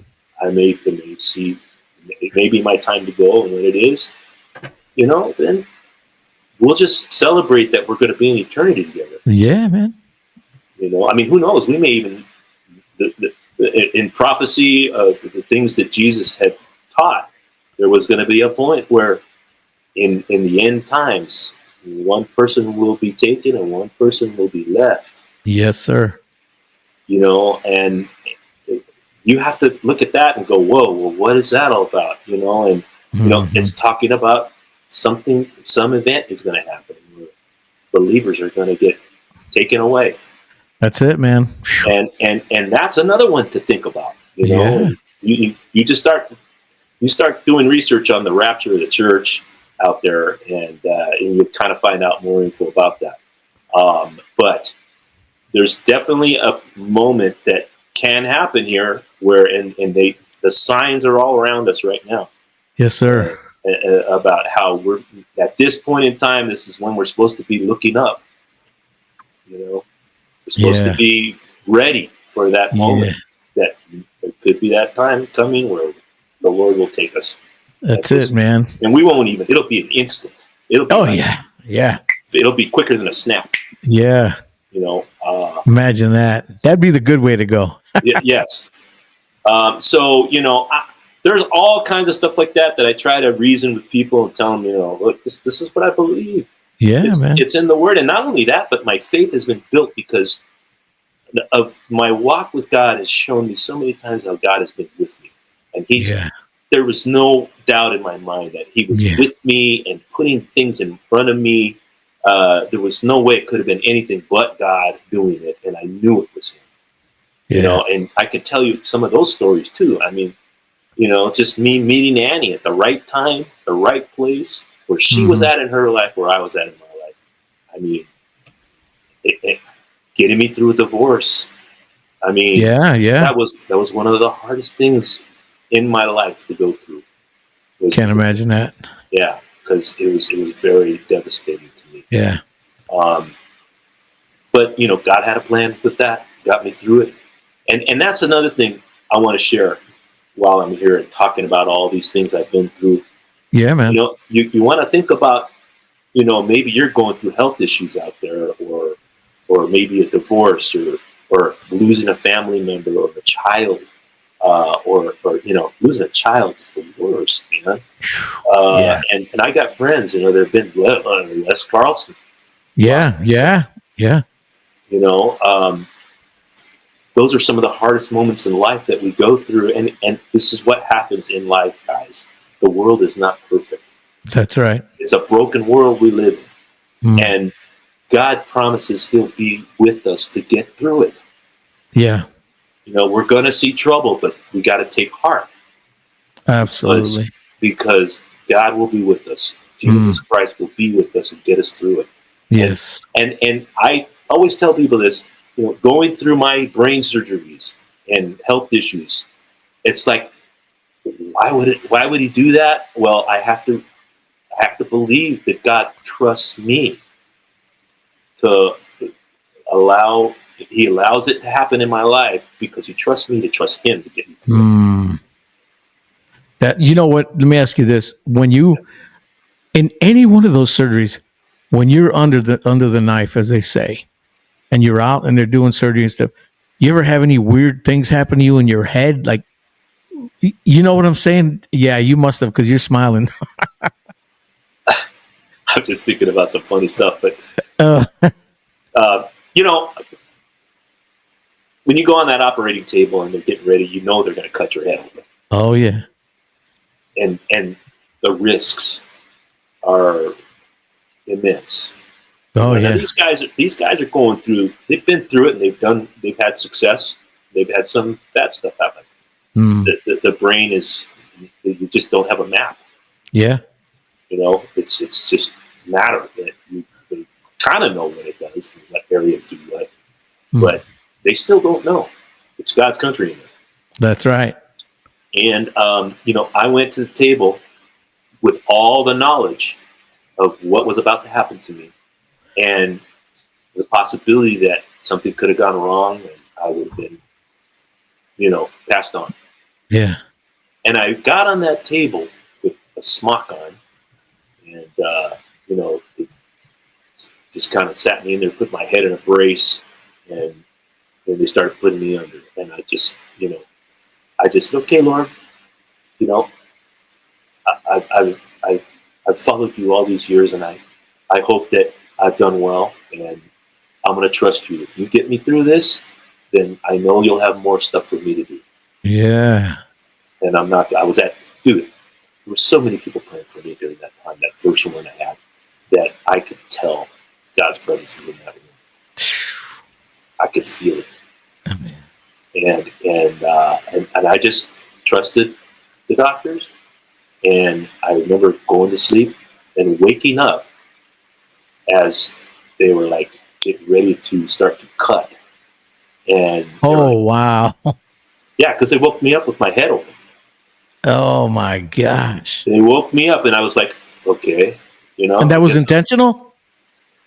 I may see maybe my time to go, and when it is, then we'll just celebrate that we're going to be in eternity together. Yeah, man. I mean, who knows? We may even in prophecy of the things that Jesus had taught, there was going to be a point where in the end times, one person will be taken and one person will be left. Yes, sir. And you have to look at that and go, whoa, well, what is that all about? And, it's talking about some event is going to happen where believers are going to get taken away. That's it, man. And that's another one to think about. You know, you just start doing research on the rapture of the church out there, and you kind of find out more info about that. But there's definitely a moment that can happen here where, and the signs are all around us right now. Yes, sir. About how we're at this point in time. This is when we're supposed to be looking up. You know, we're supposed to be ready for that moment. That there could be that time coming where the Lord will take us. That's it, man. And we won't even. It'll be an instant. It'll be yeah. It'll be quicker than a snap. Yeah. You know. Imagine that. That'd be the good way to go. Yes. So there's all kinds of stuff like that I try to reason with people and tell them, look, this is what I believe. Yeah, man. It's in the Word, and not only that, but my faith has been built because of my walk with God has shown me so many times how God has been with me, and there was no doubt in my mind that He was with me and putting things in front of me. There was no way it could have been anything but God doing it, and I knew it was Him. And I could tell you some of those stories too. I mean, just me meeting Annie at the right time, the right place, where she was at in her life, where I was at in my life. I mean, getting me through a divorce. I mean, that was one of the hardest things in my life to go through. Can't imagine that. Yeah, because it was very devastating to me. Yeah. But God had a plan with that, got me through it. And that's another thing I want to share while I'm here and talking about all these things I've been through. Yeah, man. You want to think about, maybe you're going through health issues out there, or maybe a divorce, or losing a family member or a child, or losing a child is the worst, man. And I got friends, there've been Les Carlson. Yeah. Those are some of the hardest moments in life that we go through, and this is what happens in life, guys. The world is not perfect. That's right. It's a broken world we live in, and God promises He'll be with us to get through it. Yeah. We're going to see trouble, but we got to take heart. Absolutely. Because God will be with us. Jesus Christ will be with us and get us through it. Yes. And I always tell people this, going through my brain surgeries and health issues, it's like, why would He do that? Well, I have to believe that God trusts me to He allows it to happen in my life because He trusts me to trust Him to get me through it. That, what? Let me ask you this: when you in any one of those surgeries, when you're under the knife, as they say, and you're out and they're doing surgery and stuff, you ever have any weird things happen to you in your head? Like, you know what I'm saying? Yeah, you must have, because you're smiling. I'm just thinking about some funny stuff, but when you go on that operating table and they're getting ready, they're going to cut your head open. Oh yeah, and the risks are immense. Oh yeah, these guys are going through. They've been through it, and they've had success. They've had some bad stuff happen. The brain is, you just don't have a map. Yeah, it's just matter that they kind of know what it does, and what areas do what, but they still don't know. It's God's country in there. That's right. And I went to the table with all the knowledge of what was about to happen to me, and the possibility that something could have gone wrong and I would have been, passed on. Yeah. And I got on that table with a smock on, and it just kind of sat me in there, put my head in a brace, and then they started putting me under. And I just said, okay, Lord, I've followed you all these years, and I hope that I've done well, and I'm going to trust you. If you get me through this, then I know you'll have more stuff for me to do. Yeah. And I was at, were so many people praying for me during that time, that first one I had, that I could tell God's presence was in that room. I could feel it. Amen. And I just trusted the doctors. And I remember going to sleep and waking up as they were like getting ready to start to cut. And wow. Yeah, because they woke me up with my head open. Oh my gosh. They woke me up and I was like, okay, And that was intentional?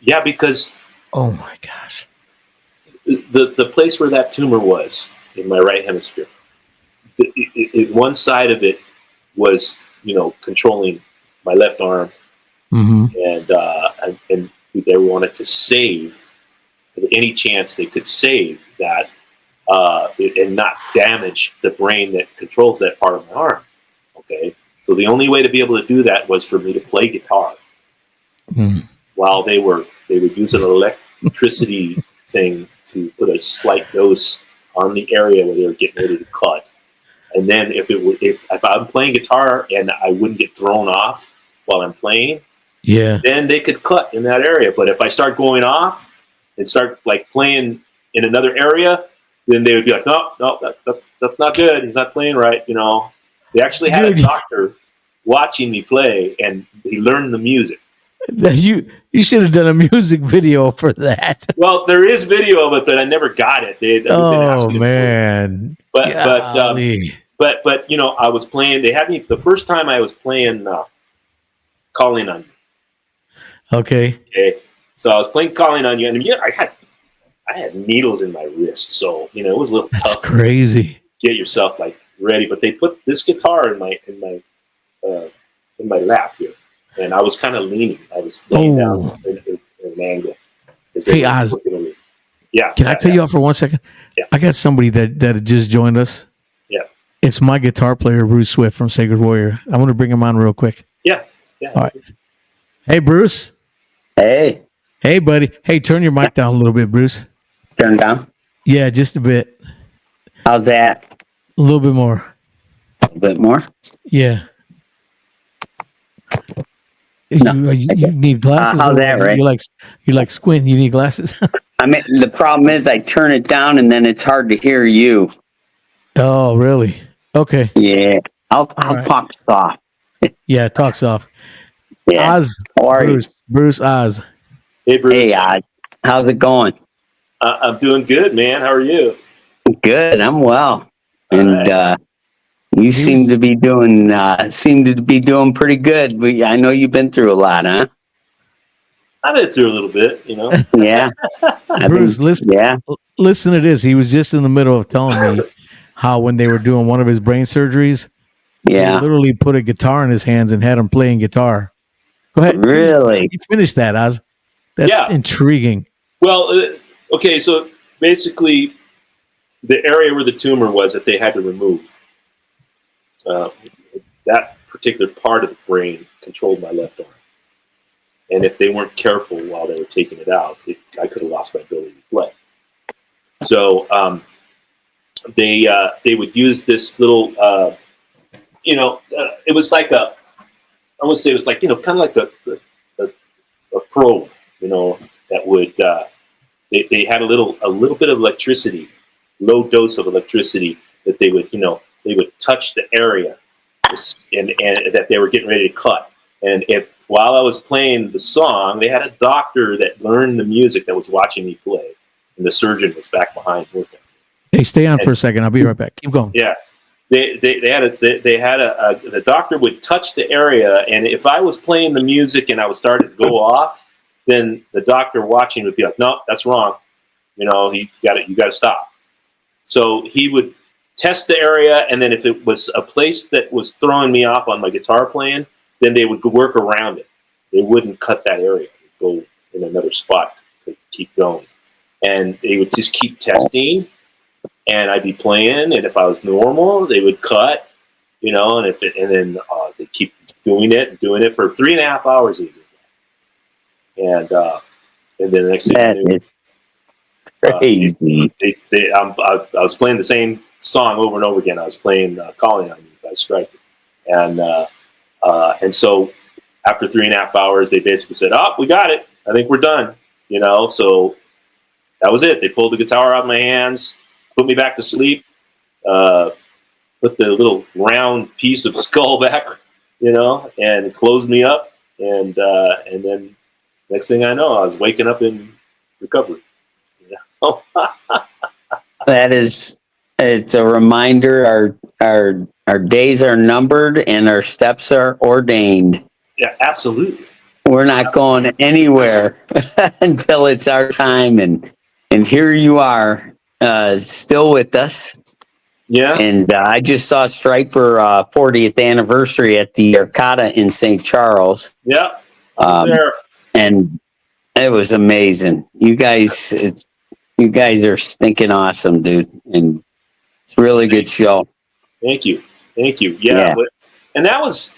Yeah, because oh my gosh. The place where that tumor was in my right hemisphere, one side of it was, controlling my left arm, and they wanted to save any chance they could save that and not damage the brain that controls that part of my arm. Okay, so the only way to be able to do that was for me to play guitar while they would use an electricity thing to put a slight dose on the area where they were getting ready to cut. And then if I'm playing guitar and I wouldn't get thrown off while I'm playing, then they could cut in that area. But if I start going off and start like playing in another area, then they would be like, no, that's not good. He's not playing right. They actually had a doctor watching me play, and he learned the music. You should have done a music video for that. Well, there is video of it, but I never got it. Oh man! But I was playing. They had me the first time I was playing "Calling on You." Okay. So I was playing "Calling on You," and I had needles in my wrists, so it was a little That's tough. Crazy. To get yourself like ready, but they put this guitar in my lap here, and I was kind of leaning. I was laying down in an angle. Hey, Oz. Yeah. Can I cut you off for 1 second? Yeah. I got somebody that just joined us. Yeah. It's my guitar player, Bruce Swift from Sacred Warrior. I want to bring him on real quick. Yeah. All right. Hey, Bruce. Hey. Hey, buddy. Hey, turn your mic down a little bit, Bruce. Turn it down? Yeah, just a bit. How's that? A little bit more. A little bit more? Yeah. No, you need glasses. how's that, Ray? You like squint. You need glasses. I mean, the problem is I turn it down and then it's hard to hear you. Oh, really? Okay. Yeah. I'll right. talk soft. Yeah, talk soft. Yeah. Oz. How are you? Bruce Oz. Hey, Bruce. Hey, Oz. How's it going? I'm doing good, man. How are you? Good. I'm well. And you seem to be doing pretty good. I know you've been through a lot, huh? I've been through a little bit, Yeah. Bruce, listen to this. He was just in the middle of telling me how when they were doing one of his brain surgeries, they literally put a guitar in his hands and had him playing guitar. Go ahead. Really? Finish that, Oz. That's intriguing. Well, okay, so basically the area where the tumor was that they had to remove, that particular part of the brain controlled my left arm. And if they weren't careful while they were taking it out, I could have lost my ability to play. So they would use this little, it was like I would say it was like, kind of like a probe, that would, they had a little bit of electricity, low dose of electricity that they would touch the area and that they were getting ready to cut. And while I was playing the song, they had a doctor that learned the music that was watching me play, and the surgeon was back behind working. Hey, stay on for a second. I'll be right back. Keep going. Yeah, the doctor would touch the area, and if I was playing the music and I was starting to go off, then the doctor watching would be like, "No, that's wrong. You got to stop." So he would test the area, and then if it was a place that was throwing me off on my guitar playing, then they would work around it. They wouldn't cut that area. They'd go in another spot to keep going. And they would just keep testing, and I'd be playing, and if I was normal, they would cut, and then they keep doing it for 3.5 hours. They did that. And then the next thing I was playing the same song over and over again. I was playing "Calling on You" by Stryper, and And so after 3.5 hours, they basically said, "Oh, we got it. I think we're done." So that was it. They pulled the guitar out of my hands, put me back to sleep, put the little round piece of skull back, and closed me up. And then next thing I know, I was waking up in recovery. It's a reminder our days are numbered and our steps are ordained. Yeah, absolutely. We're not going anywhere until it's our time, and here you are, still with us. Yeah. And I just saw Stryper 40th anniversary at the Arcada in St. Charles. Yeah. I was there. And it was amazing. You guys are stinking awesome, dude. And it's a really good show. Thank you. Yeah. And that was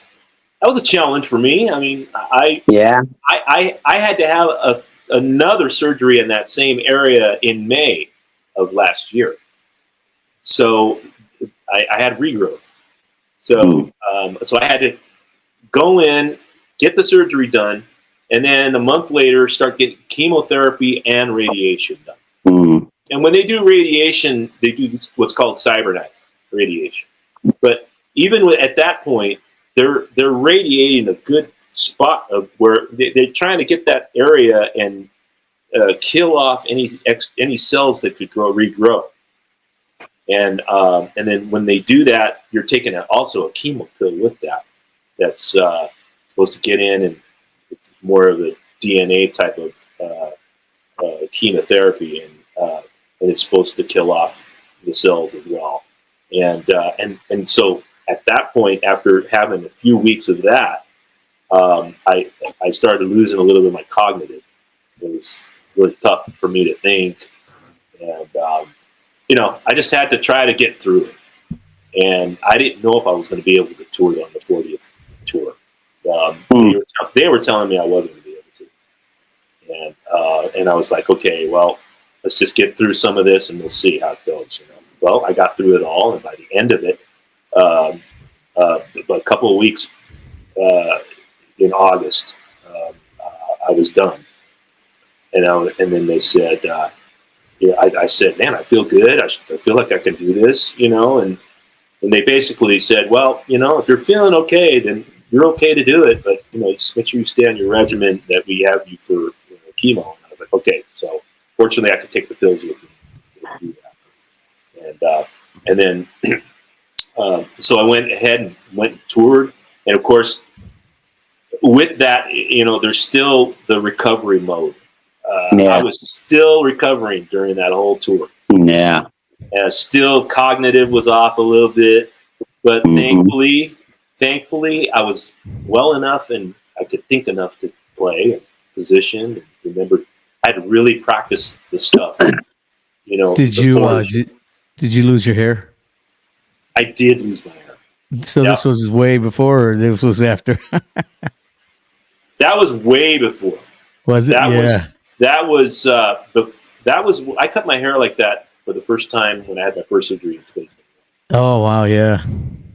a challenge for me. I mean, I had to have another surgery in that same area in May of last year. So I had regrowth. So I had to go in, get the surgery done, and then a month later start getting chemotherapy and radiation done. And when they do radiation, they do what's called cyberknife radiation. But even at that point, they're radiating a good spot of where they're trying to get that area and kill off any cells that could regrow. And then when they do that, you're taking also a chemo pill with that. That's supposed to get in, and it's more of a DNA type of chemotherapy, and it's supposed to kill off the cells as well. And so at that point, after having a few weeks of that, I started losing a little bit of my cognitive. It was really tough for me to think, and I just had to try to get through it. And I didn't know if I was going to be able to tour on the 40th tour. They were telling me I wasn't going to be able to. And I was like, okay, well, let's just get through some of this and we'll see how it goes. Well, I got through it all, and by the end of it, a couple of weeks in August, I was done. And then they said, I said, man, I feel good. I feel like I can do this, and they basically said, well, if you're feeling okay, then you're okay to do it, but just make sure you stay on your regimen that we have you for chemo. And I was like, okay. So fortunately, I could take the pills with me to do that. And then so I went ahead and went and toured, and of course, with that, there's still the recovery mode. I was still recovering during that whole tour. Yeah. And still cognitive was off a little bit, but thankfully I was well enough and I could think enough to play and position. And remember, I had to really practice the stuff. Did you lose your hair? I did lose my hair. So this was way before, or this was after? That was way before. Was it? That was I cut my hair like that for the first time when I had my first surgery in 2021. Oh wow, yeah.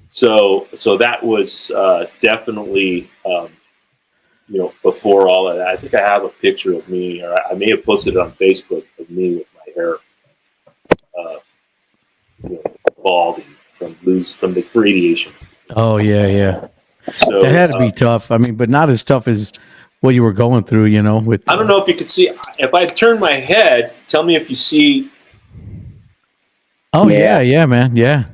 So that was definitely before all of that. I think I have a picture of me, or I may have posted it on Facebook of me with my hair bald from the radiation. Oh yeah. So that had to be tough. I mean, but not as tough as what you were going through, with I don't know if you could see. If I turn my head, tell me if you see. Oh yeah, man, yeah.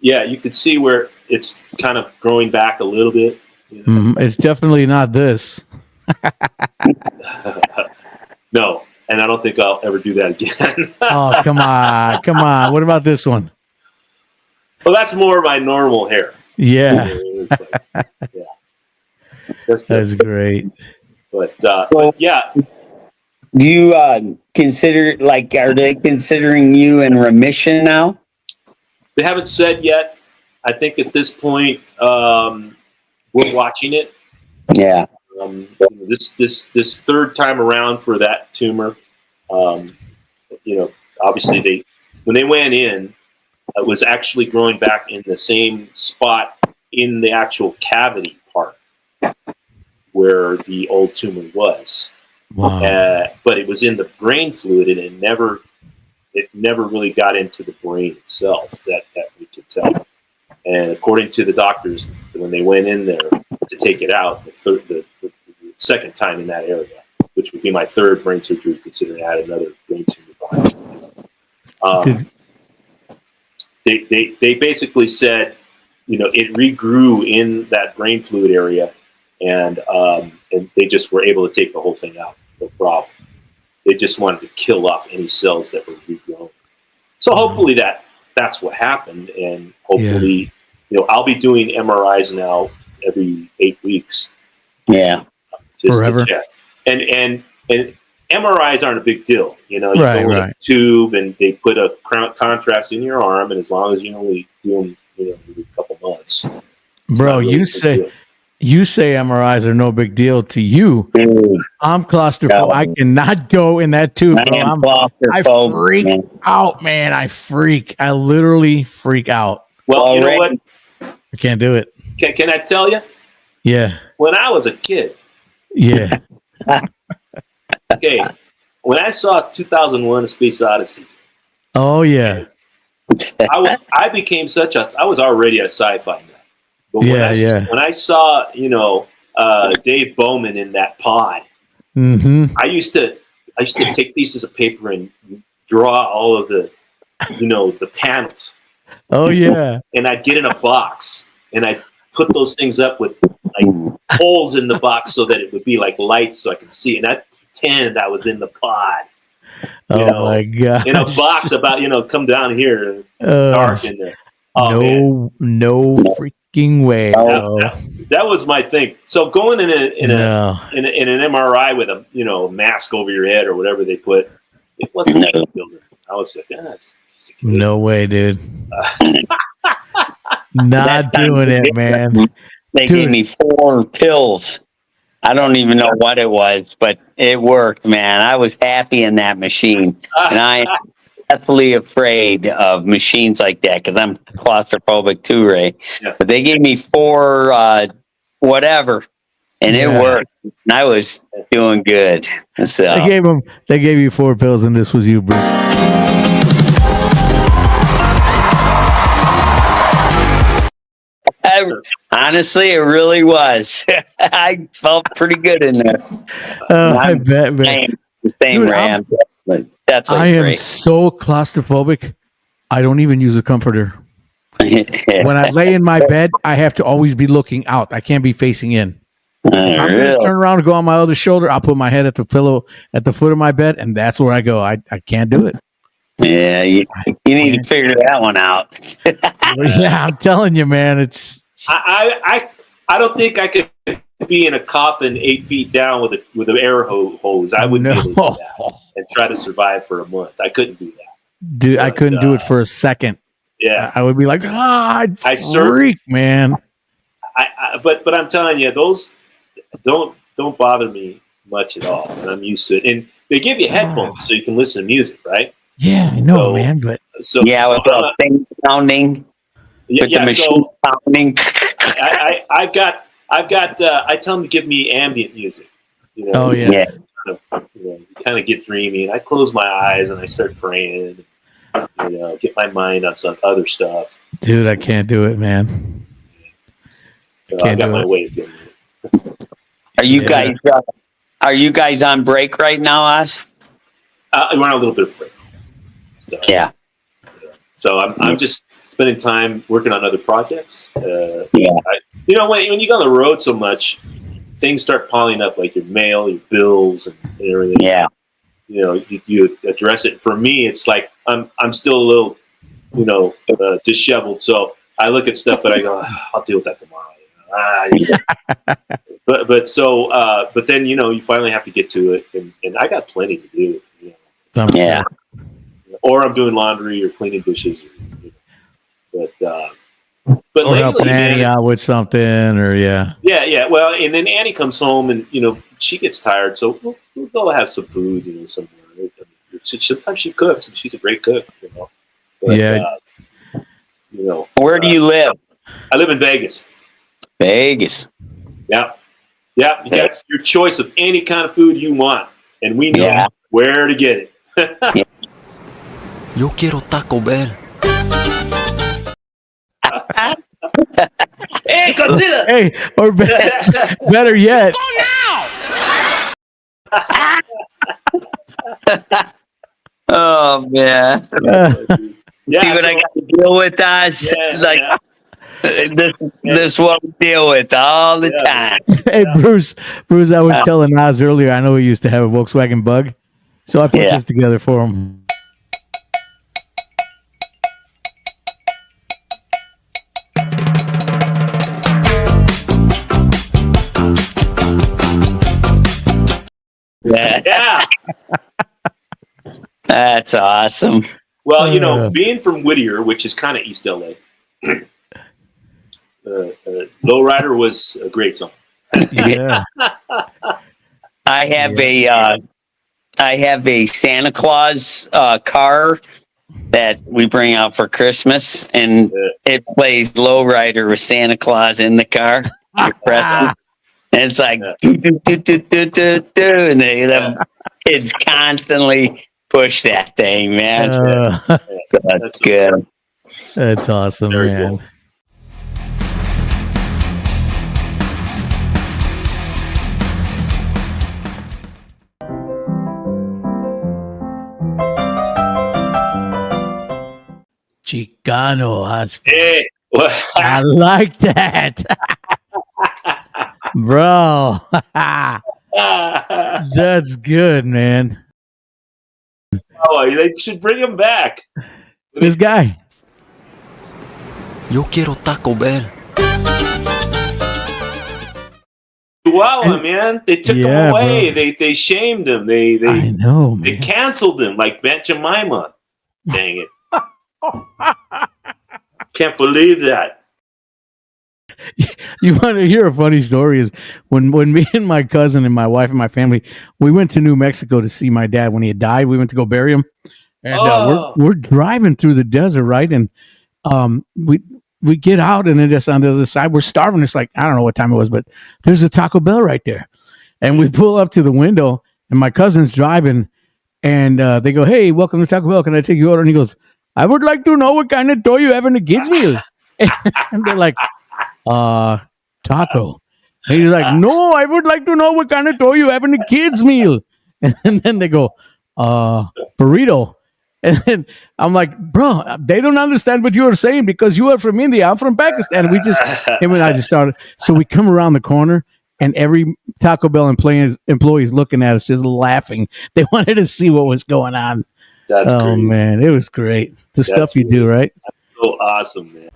Yeah, you could see where it's kind of growing back a little bit. It's definitely not this. No, and I don't think I'll ever do that again. Oh, come on. What about this one? Well, that's more of my normal hair. Yeah. That's great. But yeah. Do you consider, are they considering you in remission now? They haven't said yet. I think at this point, we're watching it. Yeah. This third time around for that tumor, obviously when they went in, was actually growing back in the same spot in the actual cavity part where the old tumor was. Wow. But it was in the brain fluid, and it never really got into the brain itself, that we could tell. And according to the doctors, when they went in there to take it out, the second time in that area, which would be my third brain surgery, considering I had another brain tumor behind. They basically said, it regrew in that brain fluid area, and they just were able to take the whole thing out, no problem. They just wanted to kill off any cells that were regrown. So hopefully that's what happened, and hopefully, I'll be doing MRIs now every 8 weeks. Yeah, just forever. To check. And MRIs aren't a big deal. You go in a tube and they put a contrast in your arm, and as long as you only do them, every couple months. Bro, you say MRIs are no big deal to you. I'm claustrophobic. I cannot go in that tube, bro. I freak out, man. I literally freak out. Well, you know what? I can't do it. Can I tell you? Yeah. When I was a kid. Yeah. Okay. When I saw 2001: A Space Odyssey. Oh yeah. I became I was already a sci-fi guy. But when I saw, Dave Bowman in that pod, I used to take pieces of paper and draw all of the, the panels. Oh yeah. And I'd get in a box and I'd put those things up with like holes in the box so that it would be like lights so I could see. And I'd pretend I was in the pod. My God. In a box about, come down here. It's dark in there. Oh, no freaking way. That was my thing. So going in an MRI with a mask over your head or whatever they put, it wasn't that building. I was like, no way, dude. Not doing it, man. They gave me 4 pills. I don't even know what it was, but it worked, man. I was happy in that machine. And I'm deathly afraid of machines like that because I'm claustrophobic too, Ray. Yeah. But they gave me 4 whatever, and it worked. And I was doing good. So they gave you 4 pills, and this was you, Bruce. Honestly, it really was. I felt pretty good in there. I bet, man. The same Ram. That's I am so claustrophobic. I don't even use a comforter. When I lay in my bed, I have to always be looking out. I can't be facing in. If I'm going to turn around and go on my other shoulder, I'll put my head at the pillow at the foot of my bed, and that's where I go. I can't do it. Yeah, you need to figure that one out. Yeah, I'm telling you, man. I don't think I could be in a coffin 8 feet down with an air hose. I wouldn't be able to do that and try to survive for a month. I couldn't do that. Dude, I couldn't do it for a second. Yeah. I would be like, I'd freak, man. But I'm telling you, those don't bother me much at all. And I'm used to it. And they give you headphones so you can listen to music, right? Yeah, I know, man. But with the thing sounding. With the machine pounding. I've got. I tell them to give me ambient music. Yeah. Kind of get dreamy, and I close my eyes and I start praying. Get my mind on some other stuff. Dude, I can't do it, man. So I got my way of doing it. Are you guys on break right now, Oz? We're on a little bit of break. So, yeah. So I'm just spending time working on other projects. When you go on the road so much, things start piling up, like your mail, your bills, and everything. Yeah. You address it. For me, it's like I'm still a little, disheveled. So I look at stuff and I go, I'll deal with that tomorrow. But then you finally have to get to it, and I got plenty to do. Or I'm doing laundry or cleaning dishes. But or helping Annie out with something, or yeah. Well, and then Annie comes home, and she gets tired, so we'll go have some food, somewhere. Sometimes she cooks, and she's a great cook, But, you know. Where do you live? I live in Vegas. Vegas. Yeah. Yeah. You got your choice of any kind of food you want, and we know where to get it. Yo quiero Taco Bell. Hey, Godzilla! Hey, or better yet. Oh man. Yeah, See what I got to deal with, us? This is what we deal with all the time. Hey, Bruce, I was telling Oz earlier, I know he used to have a Volkswagen Bug, so I put this together for him. Yeah. That's awesome. Well, you know, being from Whittier, which is kind of East LA, Lowrider was a great song. Yeah. I have a Santa Claus car that we bring out for Christmas, and it plays Lowrider with Santa Claus in the car. And it's like, do, do, do, do, do, do, do, and the kids constantly push that thing, man. That's good. That's awesome, Very man. Cool. Chicano husband. Hey. I like that. Bro. That's good, man. Oh, they should bring him back. This guy. Yo quiero Taco Bell. Wow, man. They took him away. They shamed him. I know, man. They canceled him like Aunt Jemima. Dang it. Can't believe that. You want to hear a funny story? Is when me and my cousin and my wife and my family, we went to New Mexico to see my dad when he had died. We went to go bury him, and we're driving through the desert, right? And we get out, and then just on the other side, we're starving. It's like, I don't know what time it was, but there's a Taco Bell right there, and we pull up to the window, and my cousin's driving, and they go, "Hey, welcome to Taco Bell. Can I take your order?" And he goes, "I would like to know what kind of toy you have in the kids meal." And they're like, taco. And he's like, "No, I would like to know what kind of toy you have in the kids meal." And then they go, burrito. And then I'm like, "Bro, they don't understand what you are saying because you are from India. I'm from Pakistan." And him and I just started. So we come around the corner, and every Taco Bell employee's looking at us, just laughing. They wanted to see what was going on. That's great. Man, it was great. The stuff you do, right? That's so awesome, man.